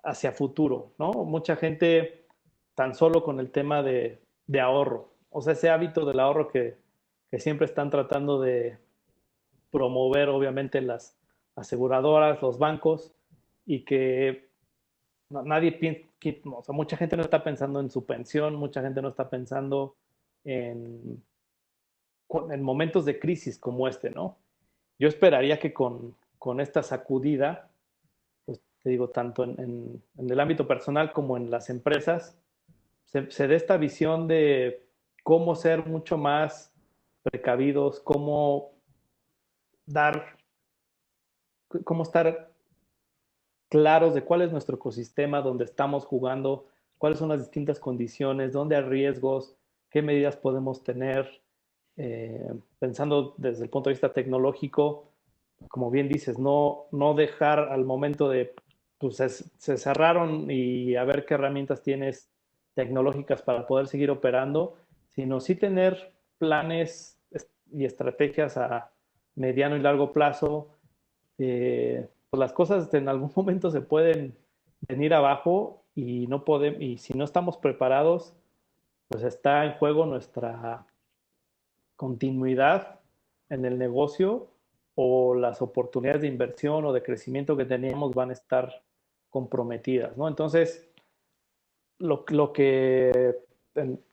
hacia futuro, ¿no? Mucha gente tan solo con el tema de ahorro, o sea, ese hábito del ahorro que siempre están tratando de promover, obviamente, las aseguradoras, los bancos, y que nadie piensa, o sea, mucha gente no está pensando en su pensión, mucha gente no está pensando en, en momentos de crisis como este, ¿no? Yo esperaría que con esta sacudida, pues te digo, tanto en el ámbito personal como en las empresas, se dé esta visión de cómo ser mucho más precavidos, dar, cómo estar claros de cuál es nuestro ecosistema, dónde estamos jugando, cuáles son las distintas condiciones, dónde hay riesgos, qué medidas podemos tener, pensando desde el punto de vista tecnológico, como bien dices, no dejar al momento de, pues se cerraron y a ver qué herramientas tienes tecnológicas para poder seguir operando, sino sí tener planes y estrategias a mediano y largo plazo. Pues las cosas en algún momento se pueden venir abajo y no podemos, y si no estamos preparados, pues está en juego nuestra continuidad en el negocio o las oportunidades de inversión o de crecimiento que teníamos van a estar comprometidas, ¿no? Entonces, lo que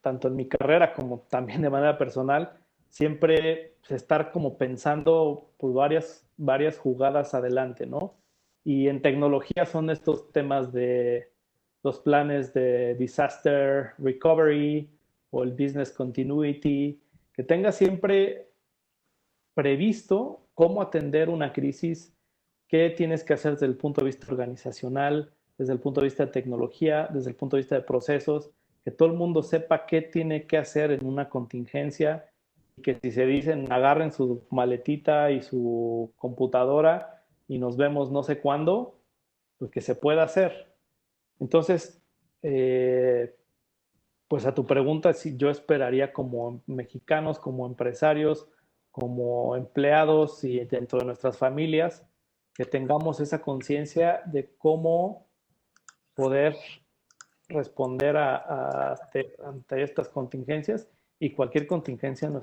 tanto en mi carrera como también de manera personal, siempre estar como pensando pues varias jugadas adelante, ¿no? Y en tecnología son estos temas de los planes de disaster recovery o el business continuity, que tenga siempre previsto cómo atender una crisis, qué tienes que hacer desde el punto de vista organizacional, desde el punto de vista de tecnología, desde el punto de vista de procesos, que todo el mundo sepa qué tiene que hacer en una contingencia y que si se dicen agarren su maletita y su computadora y nos vemos no sé cuándo, pues que se pueda hacer. Entonces, eh, pues a tu pregunta, sí, yo esperaría como mexicanos, como empresarios, como empleados y dentro de nuestras familias, que tengamos esa conciencia de cómo poder responder ante estas contingencias y cualquier contingencia en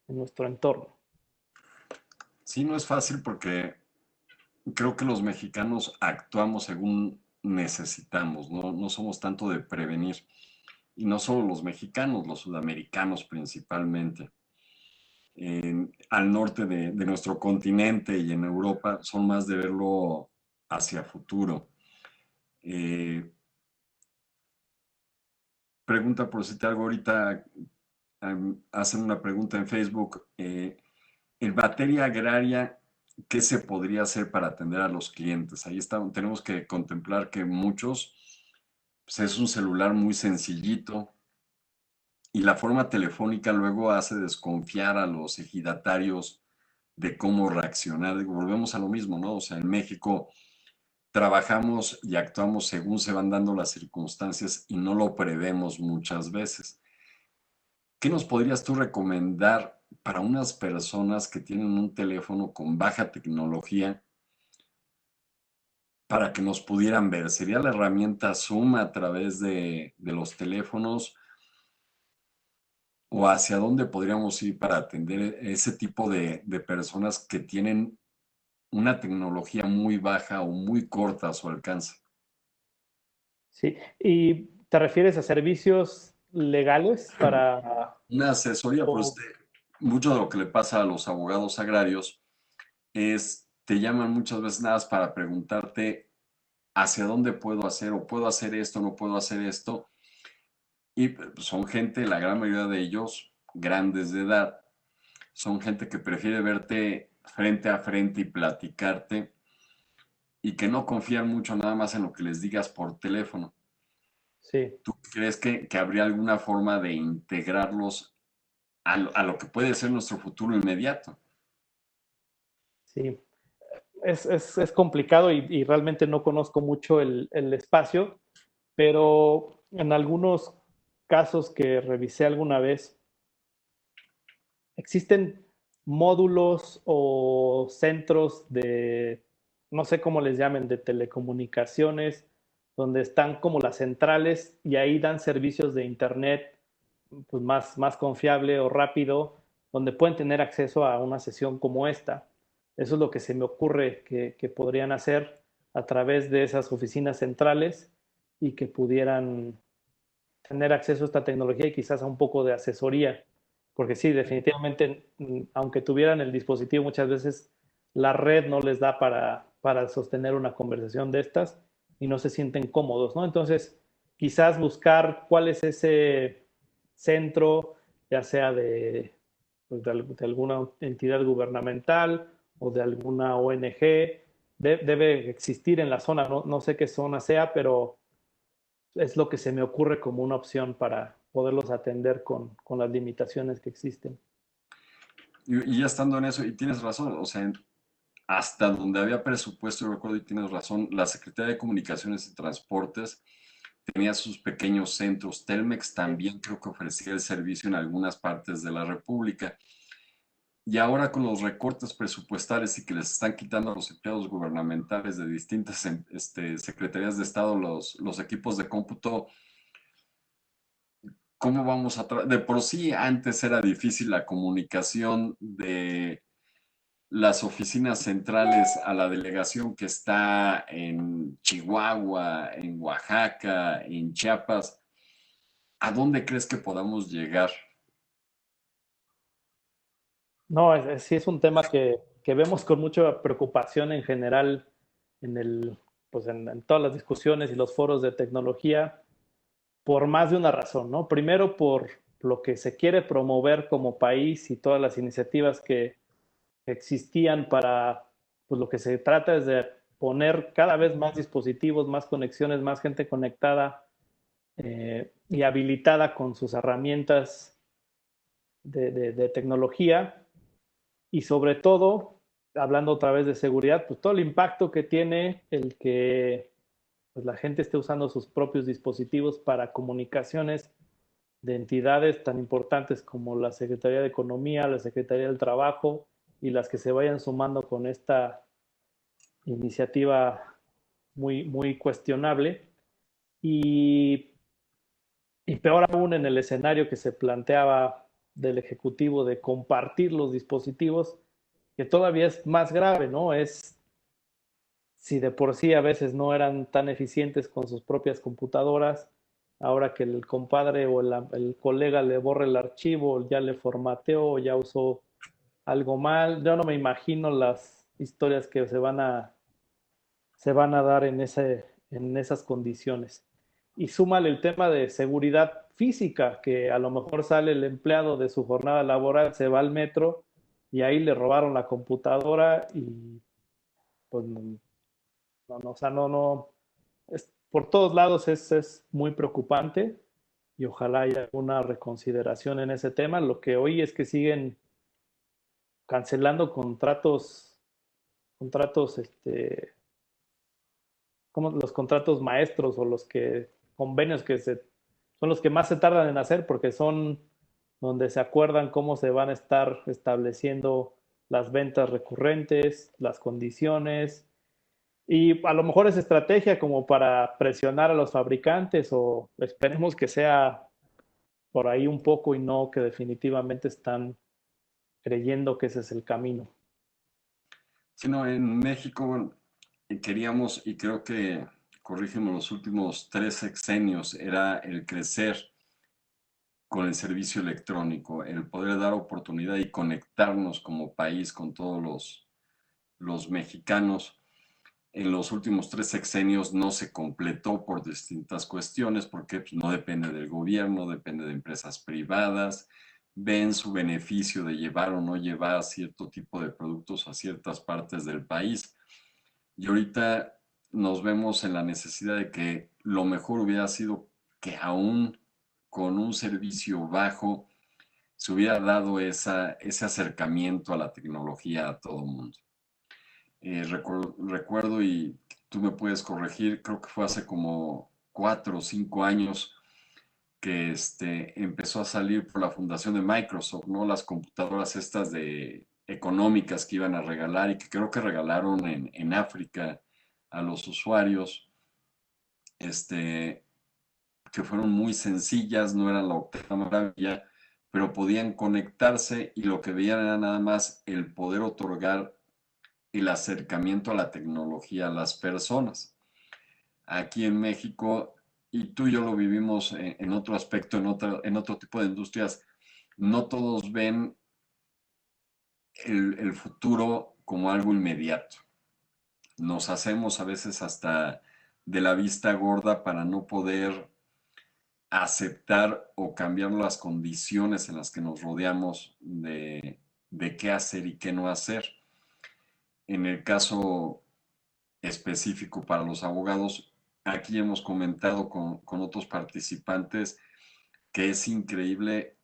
nuestro entorno. Sí, no es fácil porque creo que los mexicanos actuamos según necesitamos, ¿no? No somos tanto de prevenir. Y no solo los mexicanos, los sudamericanos principalmente. Al norte de nuestro continente y en Europa son más de verlo hacia futuro. Eh, Pregunta por si te algo ahorita, hacen una pregunta en Facebook. En materia agraria, ¿qué se podría hacer para atender a los clientes? Ahí está, tenemos que contemplar que muchos, pues es un celular muy sencillito, y la forma telefónica luego hace desconfiar a los ejidatarios de cómo reaccionar. Digo, volvemos a lo mismo, ¿no? O sea, en México trabajamos y actuamos según se van dando las circunstancias y no lo prevemos muchas veces. ¿Qué nos podrías tú recomendar para unas personas que tienen un teléfono con baja tecnología para que nos pudieran ver? ¿Sería la herramienta Zoom a través de los teléfonos o hacia dónde podríamos ir para atender ese tipo de personas que tienen una tecnología muy baja o muy corta a su alcance? Sí. ¿Y te refieres a servicios legales para... Una asesoría, pues o- mucho de lo que le pasa a los abogados agrarios es, te llaman muchas veces nada más para preguntarte hacia dónde puedo hacer o puedo hacer esto, no puedo hacer esto. Y pues, son gente, la gran mayoría de ellos, grandes de edad, son gente que prefiere verte frente a frente y platicarte y que no confían mucho nada más en lo que les digas por teléfono. sí, ¿Tú crees que habría alguna forma de integrarlos a lo que puede ser nuestro futuro inmediato? sí. Es complicado y realmente no conozco mucho el espacio, pero en algunos casos que revisé alguna vez, existen módulos o centros de, no sé cómo les llamen, de telecomunicaciones, donde están como las centrales y ahí dan servicios de internet pues más confiable o rápido, donde pueden tener acceso a una sesión como esta. Eso es lo que se me ocurre que podrían hacer a través de esas oficinas centrales y que pudieran tener acceso a esta tecnología y quizás a un poco de asesoría. Porque sí, definitivamente, aunque tuvieran el dispositivo, muchas veces la red no les da para sostener una conversación de estas y no se sienten cómodos, ¿no? Entonces, quizás buscar cuál es ese centro, ya sea pues de alguna entidad gubernamental o de alguna ONG, debe existir en la zona, no sé qué zona sea, pero es lo que se me ocurre como una opción para poderlos atender con las limitaciones que existen. Y ya estando en eso, y tienes razón, o sea, hasta donde había presupuesto, yo recuerdo, y tienes razón, la Secretaría de Comunicaciones y Transportes tenía sus pequeños centros. Telmex también creo que ofrecía el servicio en algunas partes de la República. Y ahora con los recortes presupuestales y que les están quitando a los empleados gubernamentales de distintas secretarías de Estado los equipos de cómputo, ¿cómo vamos a de por sí antes era difícil la comunicación de las oficinas centrales a la delegación que está en Chihuahua, en Oaxaca, en Chiapas? ¿A dónde crees que podamos llegar? No, sí es un tema que vemos con mucha preocupación en general en pues en todas las discusiones y los foros de tecnología por más de una razón, ¿no? Primero por lo que se quiere promover como país y todas las iniciativas que existían para, pues lo que se trata es de poner cada vez más dispositivos, más conexiones, más gente conectada y habilitada con sus herramientas de tecnología y sobre todo, hablando otra vez de seguridad, pues todo el impacto que tiene el que pues, la gente esté usando sus propios dispositivos para comunicaciones de entidades tan importantes como la Secretaría de Economía, la Secretaría del Trabajo y las que se vayan sumando con esta iniciativa muy cuestionable. Y, y peor aún en el escenario que se planteaba del Ejecutivo de compartir los dispositivos, que todavía es más grave, ¿no? Es si de por sí a veces no eran tan eficientes con sus propias computadoras, ahora que el compadre o el colega le borra el archivo, ya le formateó, ya usó algo mal, yo no me imagino las historias que se van a dar en esas condiciones. Y súmale el tema de seguridad física, que a lo mejor sale el empleado de su jornada laboral, se va al metro y ahí le robaron la computadora y pues no, o sea, no, por todos lados es muy preocupante y ojalá haya alguna reconsideración en ese tema. Lo que hoy es que siguen cancelando contratos, como los contratos maestros o los convenios son los que más se tardan en hacer porque son donde se acuerdan cómo se van a estar estableciendo las ventas recurrentes, las condiciones, y a lo mejor es estrategia como para presionar a los fabricantes, o esperemos que sea por ahí un poco y no que definitivamente están creyendo que ese es el camino. Sino en México, bueno, queríamos, y creo que, corrígeme, los últimos 3 sexenios era el crecer con el servicio electrónico, el poder dar oportunidad y conectarnos como país con todos los mexicanos. En los últimos 3 sexenios no se completó por distintas cuestiones, porque pues, no depende del gobierno, depende de empresas privadas, ven su beneficio de llevar o no llevar cierto tipo de productos a ciertas partes del país. Y ahorita nos vemos en la necesidad de que lo mejor hubiera sido que aún con un servicio bajo se hubiera dado ese acercamiento a la tecnología a todo el mundo. Recuerdo, y tú me puedes corregir, creo que fue hace como 4 o 5 años que empezó a salir por la fundación de Microsoft, ¿no? Las computadoras estas económicas que iban a regalar y que creo que regalaron en África a los usuarios, este, que fueron muy sencillas, no eran la octava maravilla, pero podían conectarse y lo que veían era nada más el poder otorgar el acercamiento a la tecnología a las personas. Aquí en México, y tú y yo lo vivimos en otro aspecto, en otro tipo de industrias, no todos ven el futuro como algo inmediato. Nos hacemos a veces hasta de la vista gorda para no poder aceptar o cambiar las condiciones en las que nos rodeamos de qué hacer y qué no hacer. En el caso específico para los abogados, aquí hemos comentado con otros participantes que es increíble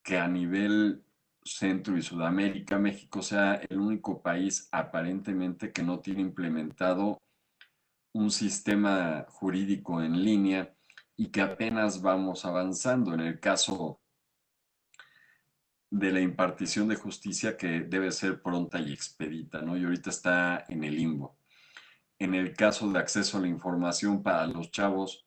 que a nivel Centro y Sudamérica, México sea el único país aparentemente que no tiene implementado un sistema jurídico en línea y que apenas vamos avanzando en el caso de la impartición de justicia, que debe ser pronta y expedita, ¿no? Y ahorita está en el limbo. En el caso de acceso a la información para los chavos,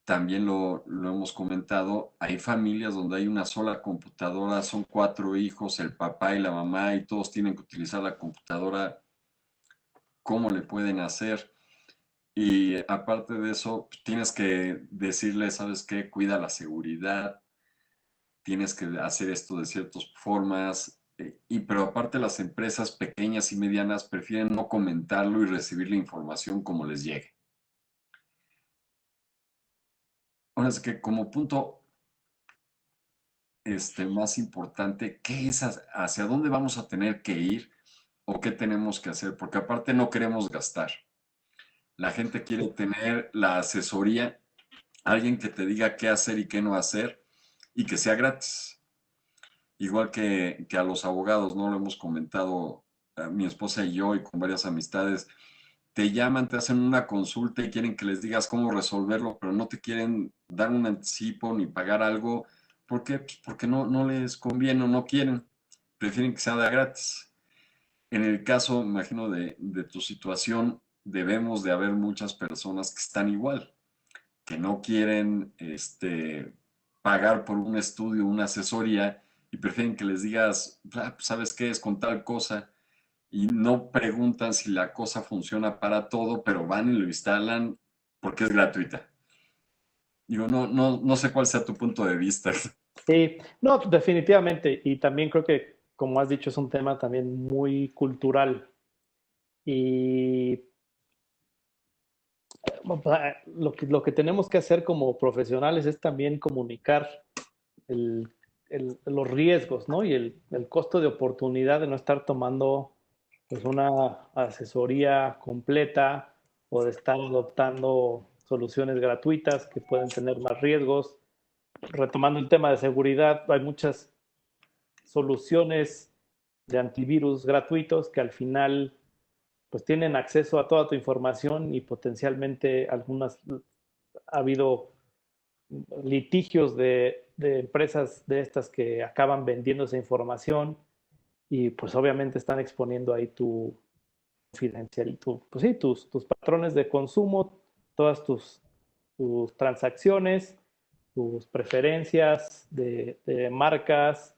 también lo hemos comentado, hay familias donde hay una sola computadora, son 4 hijos, el papá y la mamá, y todos tienen que utilizar la computadora. ¿Cómo le pueden hacer? Y aparte de eso, pues, tienes que decirle, ¿sabes qué? Cuida la seguridad, tienes que hacer esto de ciertas formas. Pero aparte las empresas pequeñas y medianas prefieren no comentarlo y recibir la información como les llegue. Ahora es que como punto más importante, ¿qué es hacia dónde vamos a tener que ir o qué tenemos que hacer? Porque aparte no queremos gastar. La gente quiere tener la asesoría, alguien que te diga qué hacer y qué no hacer y que sea gratis. Igual que a los abogados, ¿no? Lo hemos comentado mi esposa y yo y con varias amistades. Te llaman, te hacen una consulta y quieren que les digas cómo resolverlo, pero no te quieren dar un anticipo ni pagar algo. ¿Por qué? Pues porque no les conviene o no quieren. Prefieren que sea de gratis. En el caso, me imagino, de tu situación, debemos de haber muchas personas que están igual, que no quieren pagar por un estudio, una asesoría, y prefieren que les digas, "Ah, pues, ¿sabes qué es con tal cosa?" Y no preguntan si la cosa funciona para todo, pero van y lo instalan porque es gratuita. Digo, no sé cuál sea tu punto de vista. Sí, no, definitivamente. Y también creo que, como has dicho, es un tema también muy cultural. Y lo que tenemos que hacer como profesionales es también comunicar el- los riesgos, ¿no? Y el costo de oportunidad de no estar tomando pues una asesoría completa o de estar adoptando soluciones gratuitas que pueden tener más riesgos. retomando el tema de seguridad, hay muchas soluciones de antivirus gratuitos que al final pues tienen acceso a toda tu información y potencialmente algunas ha habido litigios de empresas de estas que acaban vendiendo esa información y pues obviamente están exponiendo ahí tu confidencial, pues sí, tus patrones de consumo, todas tus transacciones, tus preferencias de marcas,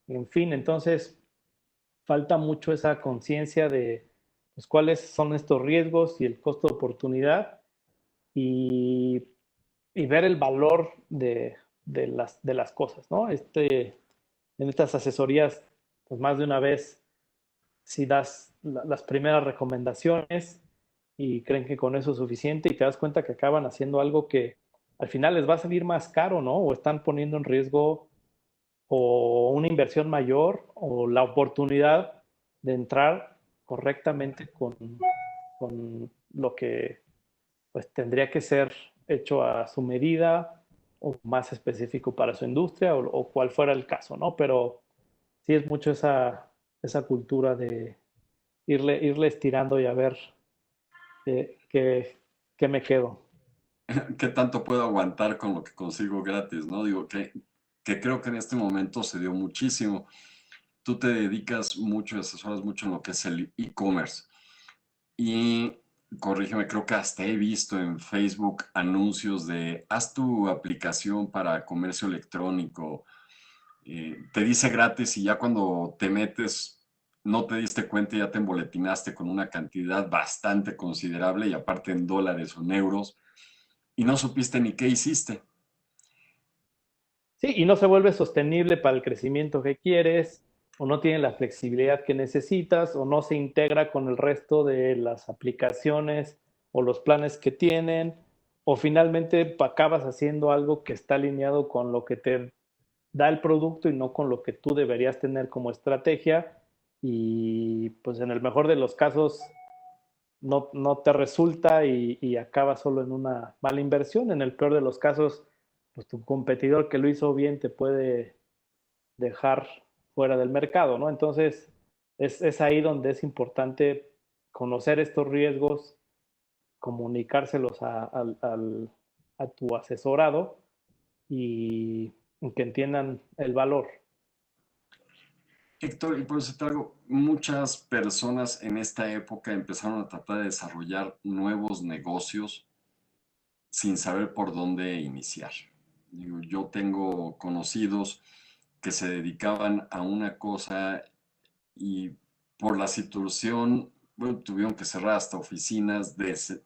en fin, entonces falta mucho esa conciencia de pues, cuáles son estos riesgos y el costo de oportunidad y, y ver el valor de las cosas, ¿no? En estas asesorías, pues más de una vez, si das las primeras recomendaciones y creen que con eso es suficiente y te das cuenta que acaban haciendo algo que al final les va a salir más caro, ¿no? O están poniendo en riesgo o una inversión mayor o la oportunidad de entrar correctamente con lo que pues tendría que ser hecho a su medida o más específico para su industria o cual fuera el caso, ¿no? Pero sí es mucho esa cultura de irle estirando y a ver qué me quedo. ¿Qué tanto puedo aguantar con lo que consigo gratis, no? Digo que creo que en este momento se dio muchísimo. Tú te dedicas mucho y asesoras mucho en lo que es el e-commerce. Y corrígeme, creo que hasta he visto en Facebook anuncios de haz tu aplicación para comercio electrónico. Te dice gratis y ya cuando te metes no te diste cuenta y ya te emboletinaste con una cantidad bastante considerable y aparte en dólares o en euros y no supiste ni qué hiciste. Sí, y no se vuelve sostenible para el crecimiento que quieres, o no tiene la flexibilidad que necesitas, o no se integra con el resto de las aplicaciones o los planes que tienen, o finalmente acabas haciendo algo que está alineado con lo que te da el producto y no con lo que tú deberías tener como estrategia. Y pues en el mejor de los casos no te resulta y acaba solo en una mala inversión. En el peor de los casos, pues tu competidor que lo hizo bien te puede dejar fuera del mercado, ¿no? Entonces, es ahí donde es importante conocer estos riesgos, comunicárselos a tu asesorado y que entiendan el valor. Héctor, y por eso te digo, muchas personas en esta época empezaron a tratar de desarrollar nuevos negocios sin saber por dónde iniciar. Digo, yo tengo conocidos que se dedicaban a una cosa y por la situación, bueno, tuvieron que cerrar hasta oficinas,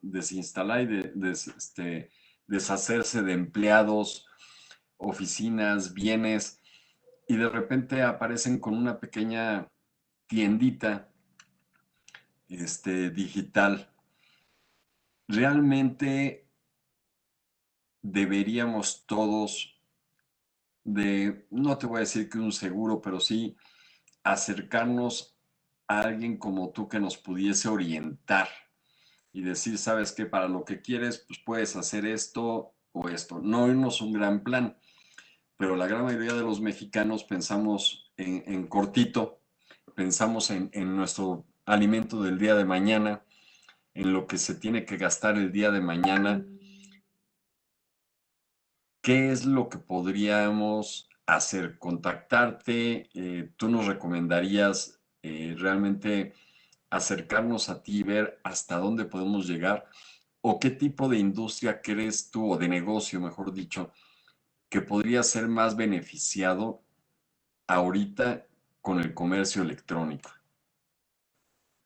desinstalar y deshacerse de empleados, oficinas, bienes, y de repente aparecen con una pequeña tiendita digital. Realmente deberíamos todos no te voy a decir que un seguro, pero sí acercarnos a alguien como tú que nos pudiese orientar y decir, sabes que para lo que quieres, pues puedes hacer esto o esto. No irnos un gran plan, pero la gran mayoría de los mexicanos pensamos en cortito, pensamos en nuestro alimento del día de mañana, en lo que se tiene que gastar el día de mañana. ¿Qué es lo que podríamos hacer? Contactarte, tú nos recomendarías realmente acercarnos a ti y ver hasta dónde podemos llegar o qué tipo de industria crees tú o de negocio, mejor dicho, que podría ser más beneficiado ahorita con el comercio electrónico.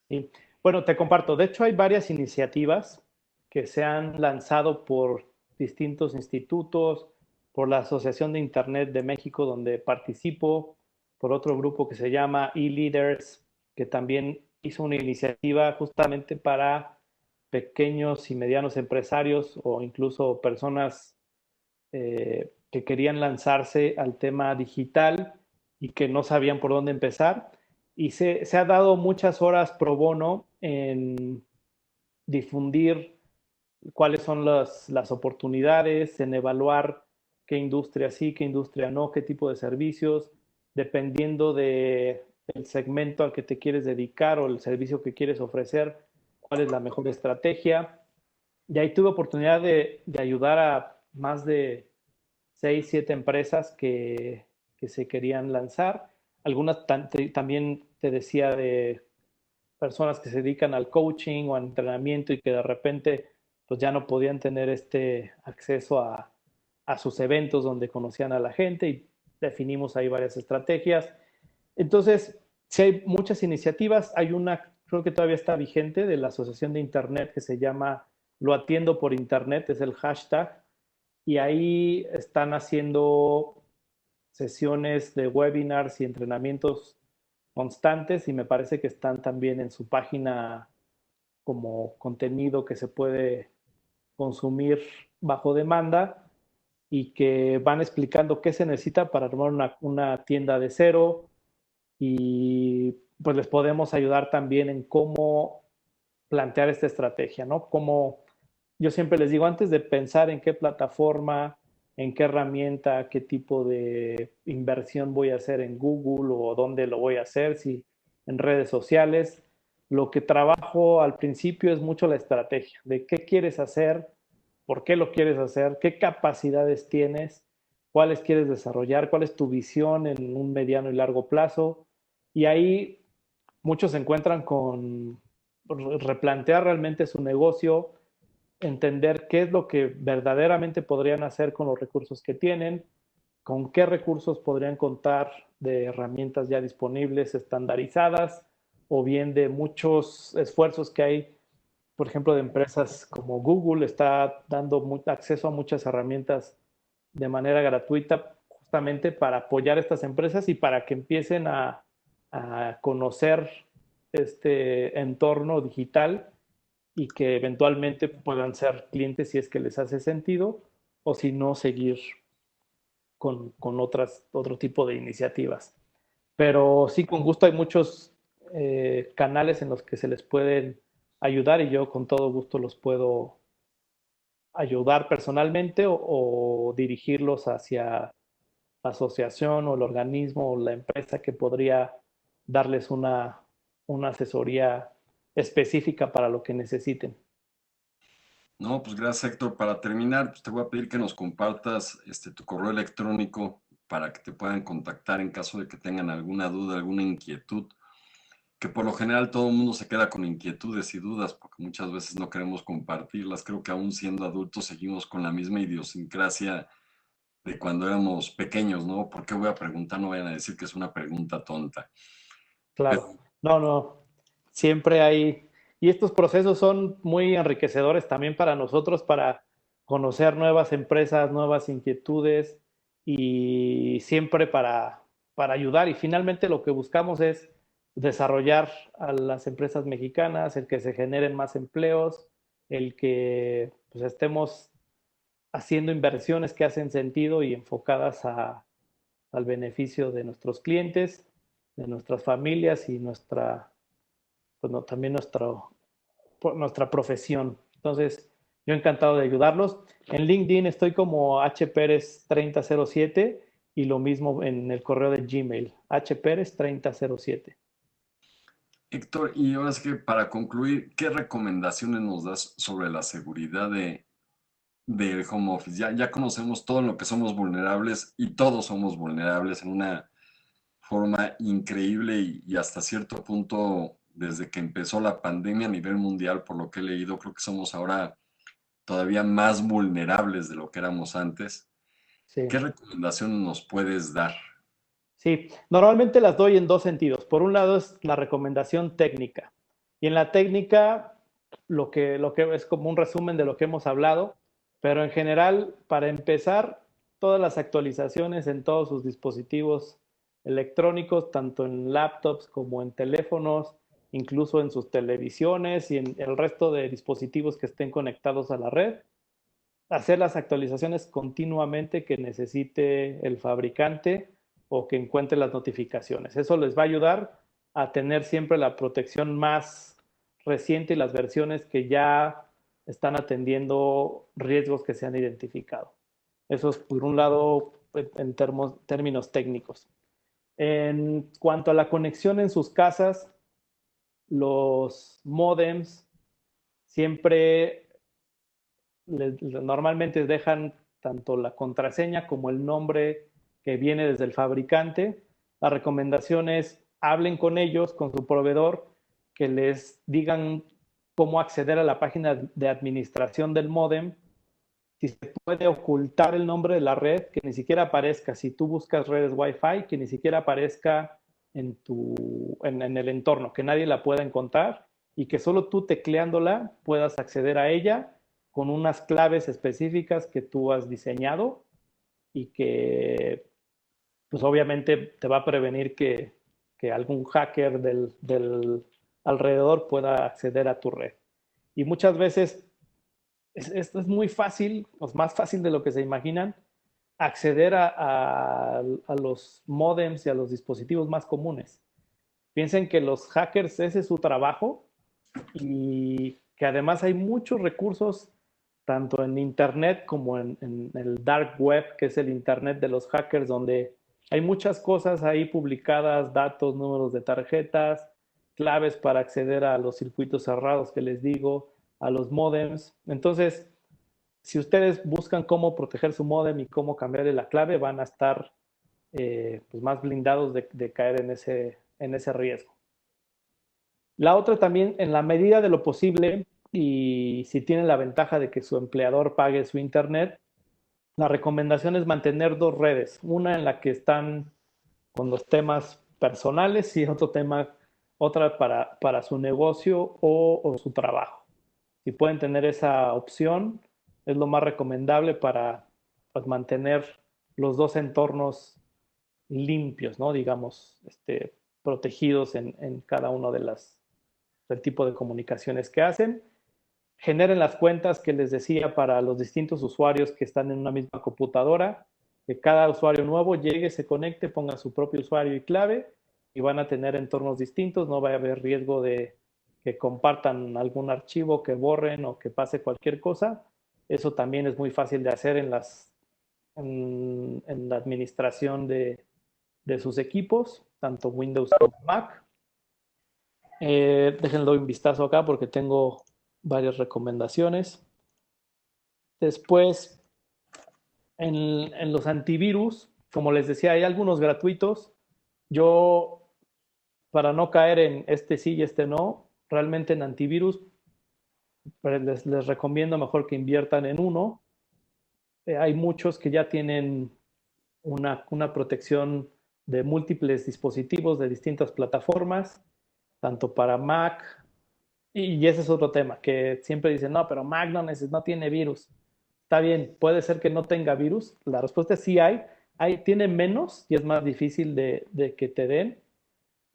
Sí. Bueno, te comparto. De hecho, hay varias iniciativas que se han lanzado por distintos institutos, por la Asociación de Internet de México, donde participo, por otro grupo que se llama eLeaders, que también hizo una iniciativa justamente para pequeños y medianos empresarios o incluso personas que querían lanzarse al tema digital y que no sabían por dónde empezar. Y se ha dado muchas horas pro bono en difundir cuáles son las oportunidades, en evaluar qué industria sí, qué industria no, qué tipo de servicios, dependiendo del segmento al que te quieres dedicar o el servicio que quieres ofrecer, cuál es la mejor estrategia. Y ahí tuve oportunidad de ayudar a más de 6, 7 empresas que se querían lanzar. Algunas también te decía de personas que se dedican al coaching o al entrenamiento y que de repente pues ya no podían tener este acceso a sus eventos donde conocían a la gente y definimos ahí varias estrategias. Entonces, si hay muchas iniciativas, hay una, creo que todavía está vigente, de la Asociación de Internet que se llama Lo atiendo por Internet, es el hashtag, y ahí están haciendo sesiones de webinars y entrenamientos constantes y me parece que están también en su página como contenido que se puede consumir bajo demanda y que van explicando qué se necesita para armar una tienda de cero y pues les podemos ayudar también en cómo plantear esta estrategia, ¿no? Cómo, yo siempre les digo, antes de pensar en qué plataforma, en qué herramienta, qué tipo de inversión voy a hacer en Google o dónde lo voy a hacer, si en redes sociales, lo que trabajo al principio es mucho la estrategia, de qué quieres hacer, por qué lo quieres hacer, qué capacidades tienes, cuáles quieres desarrollar, cuál es tu visión en un mediano y largo plazo. Y ahí muchos se encuentran con replantear realmente su negocio, entender qué es lo que verdaderamente podrían hacer con los recursos que tienen, con qué recursos podrían contar de herramientas ya disponibles, estandarizadas, o bien de muchos esfuerzos que hay, por ejemplo, de empresas como Google, está dando acceso a muchas herramientas de manera gratuita justamente para apoyar a estas empresas y para que empiecen a conocer este entorno digital y que eventualmente puedan ser clientes si es que les hace sentido o si no seguir con otro tipo de iniciativas. Pero sí, con gusto hay muchos canales en los que se les pueden ayudar y yo con todo gusto los puedo ayudar personalmente o dirigirlos hacia la asociación o el organismo o la empresa que podría darles una asesoría específica para lo que necesiten. No, pues gracias, Héctor. Para terminar, pues te voy a pedir que nos compartas tu correo electrónico para que te puedan contactar en caso de que tengan alguna duda, alguna inquietud, que por lo general todo el mundo se queda con inquietudes y dudas porque muchas veces no queremos compartirlas. Creo que aún siendo adultos seguimos con la misma idiosincrasia de cuando éramos pequeños, ¿no? ¿Por qué voy a preguntar? No vayan a decir que es una pregunta tonta. Pero Claro, no, no, siempre hay, y estos procesos son muy enriquecedores también para nosotros, para conocer nuevas empresas, nuevas inquietudes y siempre para ayudar. Y finalmente lo que buscamos es desarrollar a las empresas mexicanas, el que se generen más empleos, el que pues, estemos haciendo inversiones que hacen sentido y enfocadas al beneficio de nuestros clientes, de nuestras familias y pues no, también nuestra profesión. Entonces, yo encantado de ayudarlos. En LinkedIn estoy como hperez3007 y lo mismo en el correo de Gmail, hperez3007. Héctor, y ahora sí que para concluir, ¿qué recomendaciones nos das sobre la seguridad del home office? Ya conocemos todo en lo que somos vulnerables y todos somos vulnerables en una forma increíble y hasta cierto punto, desde que empezó la pandemia a nivel mundial, por lo que he leído, creo que somos ahora todavía más vulnerables de lo que éramos antes. Sí. ¿Qué recomendaciones nos puedes dar? Sí, normalmente las doy en dos sentidos. Por un lado es la recomendación técnica. Y en la técnica, lo que es como un resumen de lo que hemos hablado, pero en general, para empezar, todas las actualizaciones en todos sus dispositivos electrónicos, tanto en laptops como en teléfonos, incluso en sus televisiones y en el resto de dispositivos que estén conectados a la red, hacer las actualizaciones continuamente que necesite el fabricante o que encuentre las notificaciones. Eso les va a ayudar a tener siempre la protección más reciente y las versiones que ya están atendiendo riesgos que se han identificado. Eso es por un lado en términos técnicos. En cuanto a la conexión en sus casas, los modems siempre normalmente dejan tanto la contraseña como el nombre que viene desde el fabricante. La recomendación es hablen con ellos, con su proveedor, que les digan cómo acceder a la página de administración del modem. Si se puede ocultar el nombre de la red, que ni siquiera aparezca. Si tú buscas redes Wi-Fi, que ni siquiera aparezca en el entorno, que nadie la pueda encontrar y que solo tú tecleándola puedas acceder a ella con unas claves específicas que tú has diseñado y que pues obviamente te va a prevenir que algún hacker del alrededor pueda acceder a tu red. Y muchas veces esto es muy fácil, es más fácil de lo que se imaginan, acceder a los modems y a los dispositivos más comunes. Piensen que los hackers, ese es su trabajo y que además hay muchos recursos, tanto en Internet como en el Dark Web, que es el Internet de los hackers, donde hay muchas cosas ahí publicadas, datos, números de tarjetas, claves para acceder a los circuitos cerrados que les digo, a los modems. Entonces, si ustedes buscan cómo proteger su modem y cómo cambiarle la clave, van a estar pues más blindados de caer en ese riesgo. La otra también, en la medida de lo posible, y si tienen la ventaja de que su empleador pague su internet, la recomendación es mantener dos redes, una en la que están con los temas personales y otro tema, otra para su negocio o su trabajo. Si pueden tener esa opción, es lo más recomendable para pues, mantener los dos entornos limpios, ¿no? Digamos, protegidos en cada uno del tipo de comunicaciones que hacen. Generen las cuentas que les decía para los distintos usuarios que están en una misma computadora, que cada usuario nuevo llegue, se conecte, ponga su propio usuario y clave y van a tener entornos distintos, no va a haber riesgo de que compartan algún archivo, que borren o que pase cualquier cosa. Eso también es muy fácil de hacer en la administración de sus equipos, tanto Windows como Mac. Déjenlo un vistazo acá porque tengo varias recomendaciones. Después, en los antivirus, como les decía, hay algunos gratuitos. Yo, para no caer en este sí y este no, realmente en antivirus les recomiendo mejor que inviertan en uno. Hay muchos que ya tienen una protección de múltiples dispositivos de distintas plataformas, tanto para Mac, y ese es otro tema, que siempre dicen, no, pero Mac no tiene virus. Está bien, puede ser que no tenga virus. La respuesta es sí tiene menos y es más difícil de que te den,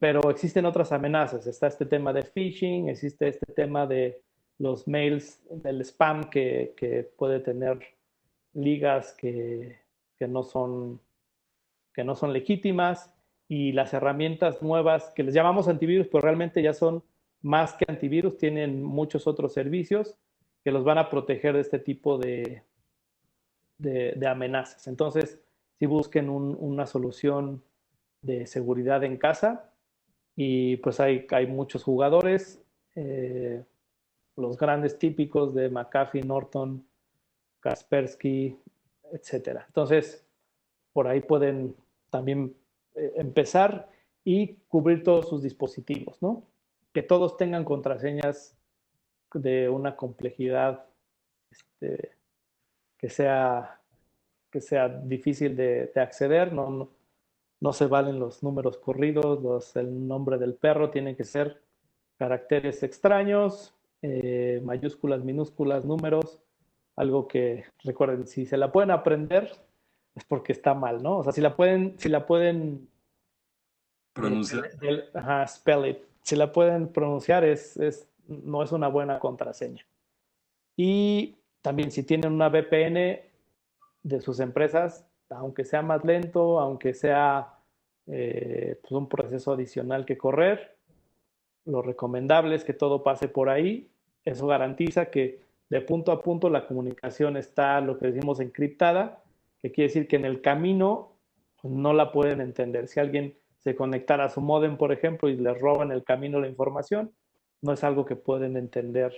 pero existen otras amenazas. Está este tema de phishing, existe este tema de los mails, del spam que puede tener ligas que no son, que no son legítimas y las herramientas nuevas que les llamamos antivirus, pero realmente ya son más que antivirus, tienen muchos otros servicios que los van a proteger de este tipo de amenazas. Entonces, si busquen una solución de seguridad en casa y pues hay muchos jugadores, los grandes típicos de McAfee, Norton, Kaspersky, etcétera. Entonces, por ahí pueden también empezar y cubrir todos sus dispositivos, ¿no? Que todos tengan contraseñas de una complejidad este, que, sea, que sea difícil de acceder, no se valen los números corridos, el nombre del perro, tiene que ser caracteres extraños, mayúsculas, minúsculas, números, algo que recuerden, si se la pueden aprender es porque está mal, ¿no? O sea, si la pueden Pronunciar. ajá, spell it, si la pueden pronunciar no es una buena contraseña. Y también si tienen una VPN de sus empresas, aunque sea más lento, aunque sea pues un proceso adicional que correr, lo recomendable es que todo pase por ahí. Eso garantiza que de punto a punto la comunicación está, lo que decimos, encriptada que quiere decir que en el camino pues, no la pueden entender. Si alguien se conectara a su módem, por ejemplo, y le roban en el camino la información, no es algo que pueden entender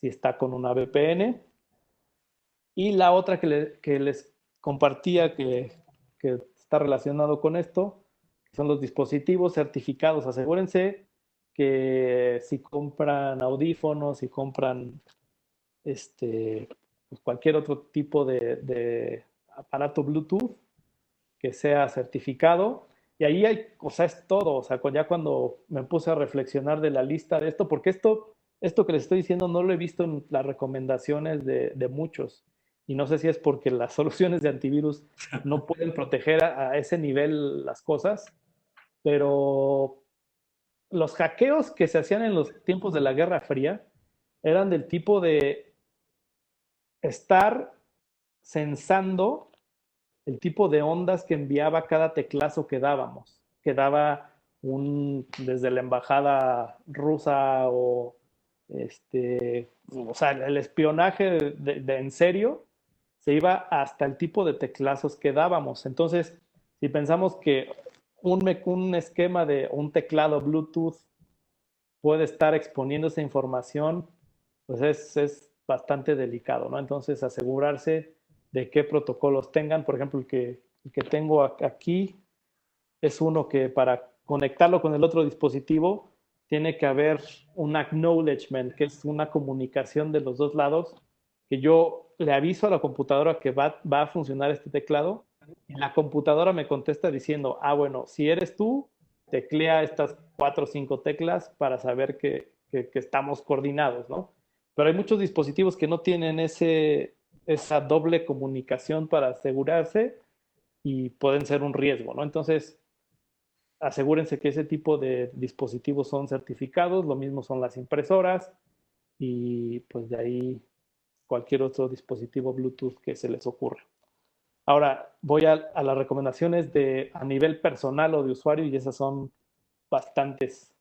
si está con una VPN. Y la otra que les compartía que está relacionado con esto son los dispositivos certificados. Asegúrense que si compran audífonos, si compran pues cualquier otro tipo de aparato Bluetooth que sea certificado. Y ahí hay, o sea, es todo. O sea, ya cuando me puse a reflexionar de la lista de esto, porque esto que les estoy diciendo no lo he visto en las recomendaciones de muchos. Y no sé si es porque las soluciones de antivirus no pueden proteger a ese nivel las cosas, pero los hackeos que se hacían en los tiempos de la Guerra Fría eran del tipo de estar censando el tipo de ondas que enviaba cada teclazo que dábamos, que daba desde la embajada rusa o sea, el espionaje en serio se iba hasta el tipo de teclazos que dábamos. Entonces, si pensamos que un esquema de un teclado Bluetooth puede estar exponiendo esa información, pues es bastante delicado, ¿no? Entonces, asegurarse de qué protocolos tengan. Por ejemplo, el que tengo aquí es uno que para conectarlo con el otro dispositivo tiene que haber un acknowledgement, que es una comunicación de los dos lados, que yo le aviso a la computadora que va a funcionar este teclado y la computadora me contesta diciendo, bueno, si eres tú, teclea estas 4 o 5 teclas para saber que estamos coordinados, ¿no? Pero hay muchos dispositivos que no tienen esa doble comunicación para asegurarse y pueden ser un riesgo, ¿no? Entonces, asegúrense que ese tipo de dispositivos son certificados, lo mismo son las impresoras y pues de ahí cualquier otro dispositivo Bluetooth que se les ocurra. Ahora voy a las recomendaciones a nivel personal o de usuario y esas son bastantes.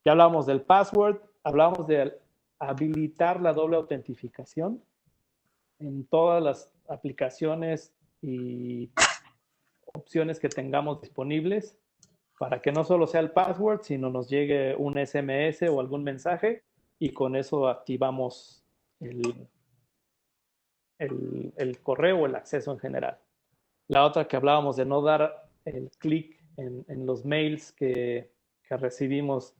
Ya hablábamos del password, hablábamos de habilitar la doble autentificación en todas las aplicaciones y opciones que tengamos disponibles para que no solo sea el password, sino nos llegue un SMS o algún mensaje y con eso activamos el correo o el acceso en general. La otra que hablábamos de no dar el clic en los mails que recibimos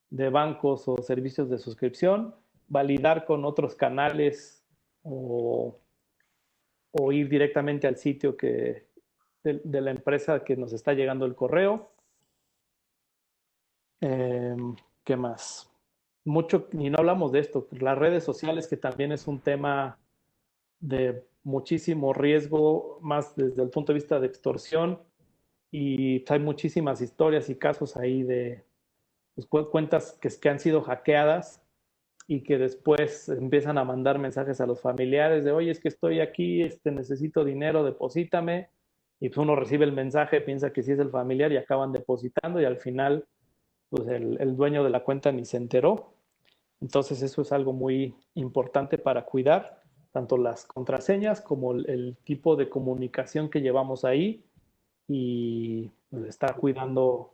de bancos o servicios de suscripción, validar con otros canales o ir directamente al sitio de la empresa que nos está llegando el correo. Eh, ¿Qué más? Mucho, y no hablamos de esto, las redes sociales, que también es un tema de muchísimo riesgo, más desde el punto de vista de extorsión, y hay muchísimas historias y casos ahí de pues, cuentas que han sido hackeadas y que después empiezan a mandar mensajes a los familiares de, oye, es que estoy aquí, necesito dinero, deposítame, y pues uno recibe el mensaje, piensa que sí es el familiar y acaban depositando y al final pues el dueño de la cuenta ni se enteró. Entonces eso es algo muy importante para cuidar tanto las contraseñas como el tipo de comunicación que llevamos ahí y pues, estar cuidando,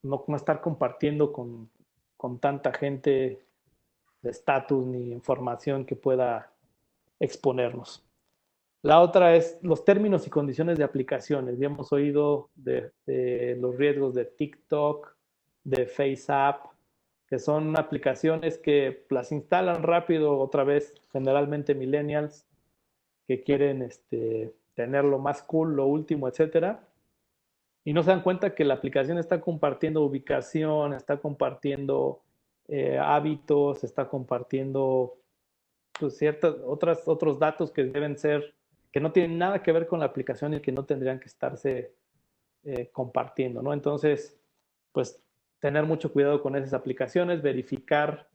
no estar compartiendo con tanta gente de estatus ni información que pueda exponernos. La otra es los términos y condiciones de aplicaciones. Ya hemos oído de los riesgos de TikTok, de FaceApp, que son aplicaciones que las instalan rápido otra vez, generalmente millennials, que quieren tener lo más cool, lo último, etcétera, y no se dan cuenta que la aplicación está compartiendo ubicación, está compartiendo hábitos, está compartiendo pues, otros datos que deben ser, que no tienen nada que ver con la aplicación y que no tendrían que estarse compartiendo, ¿no? Entonces, pues tener mucho cuidado con esas aplicaciones, verificar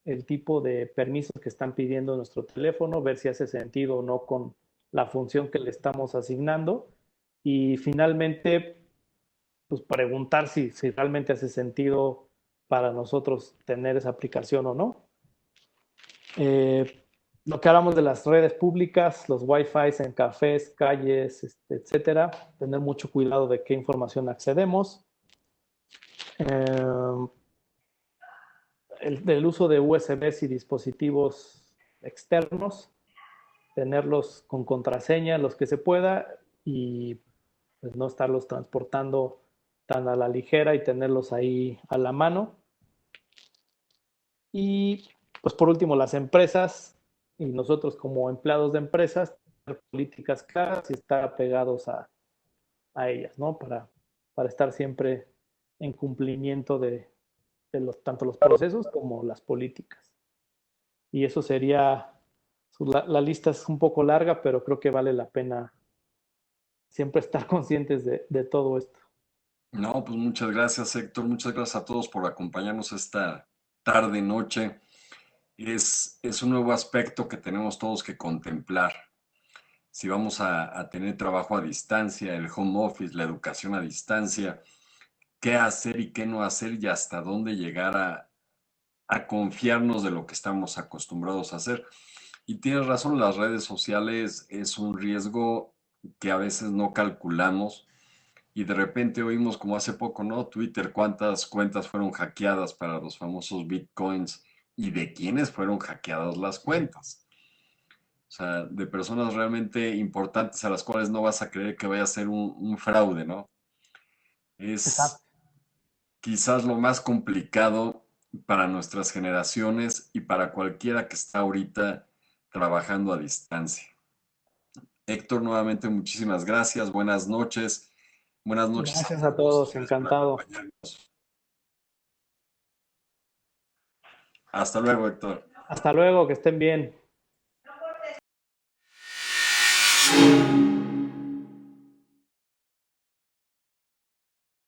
el tipo de permisos que están pidiendo nuestro teléfono, ver si hace sentido o no con la función que le estamos asignando y finalmente, pues preguntar si realmente hace sentido para nosotros tener esa aplicación o no. Lo que hablamos de las redes públicas, los Wi-Fi en cafés, calles, etcétera, tener mucho cuidado de qué información accedemos. Del uso de USBs y dispositivos externos, tenerlos con contraseña, los que se pueda, y pues no estarlos transportando tan a la ligera y tenerlos ahí a la mano. Y pues por último, las empresas y nosotros como empleados de empresas, tener políticas claras y estar apegados a ellas, ¿no? Para estar siempre en cumplimiento de tanto los procesos como las políticas. Y eso sería, la lista es un poco larga, pero creo que vale la pena siempre estar conscientes de todo esto. No, pues muchas gracias, Héctor. Muchas gracias a todos por acompañarnos esta tarde, noche. Es un nuevo aspecto que tenemos todos que contemplar. Si vamos a tener trabajo a distancia, el home office, la educación a distancia, qué hacer y qué no hacer y hasta dónde llegar a confiarnos de lo que estamos acostumbrados a hacer. Y tienes razón, las redes sociales es un riesgo que a veces no calculamos y de repente oímos como hace poco, ¿no? Twitter, cuántas cuentas fueron hackeadas para los famosos bitcoins y de quiénes fueron hackeadas las cuentas. O sea, de personas realmente importantes a las cuales no vas a creer que vaya a ser un fraude, ¿no? Es Exacto. quizás lo más complicado para nuestras generaciones y para cualquiera que está ahorita trabajando a distancia. Héctor, nuevamente muchísimas gracias, buenas noches. Buenas noches a Gracias a todos. todos, Gracias por encantado. acompañarnos. Hasta luego, Héctor. Hasta luego, que estén bien.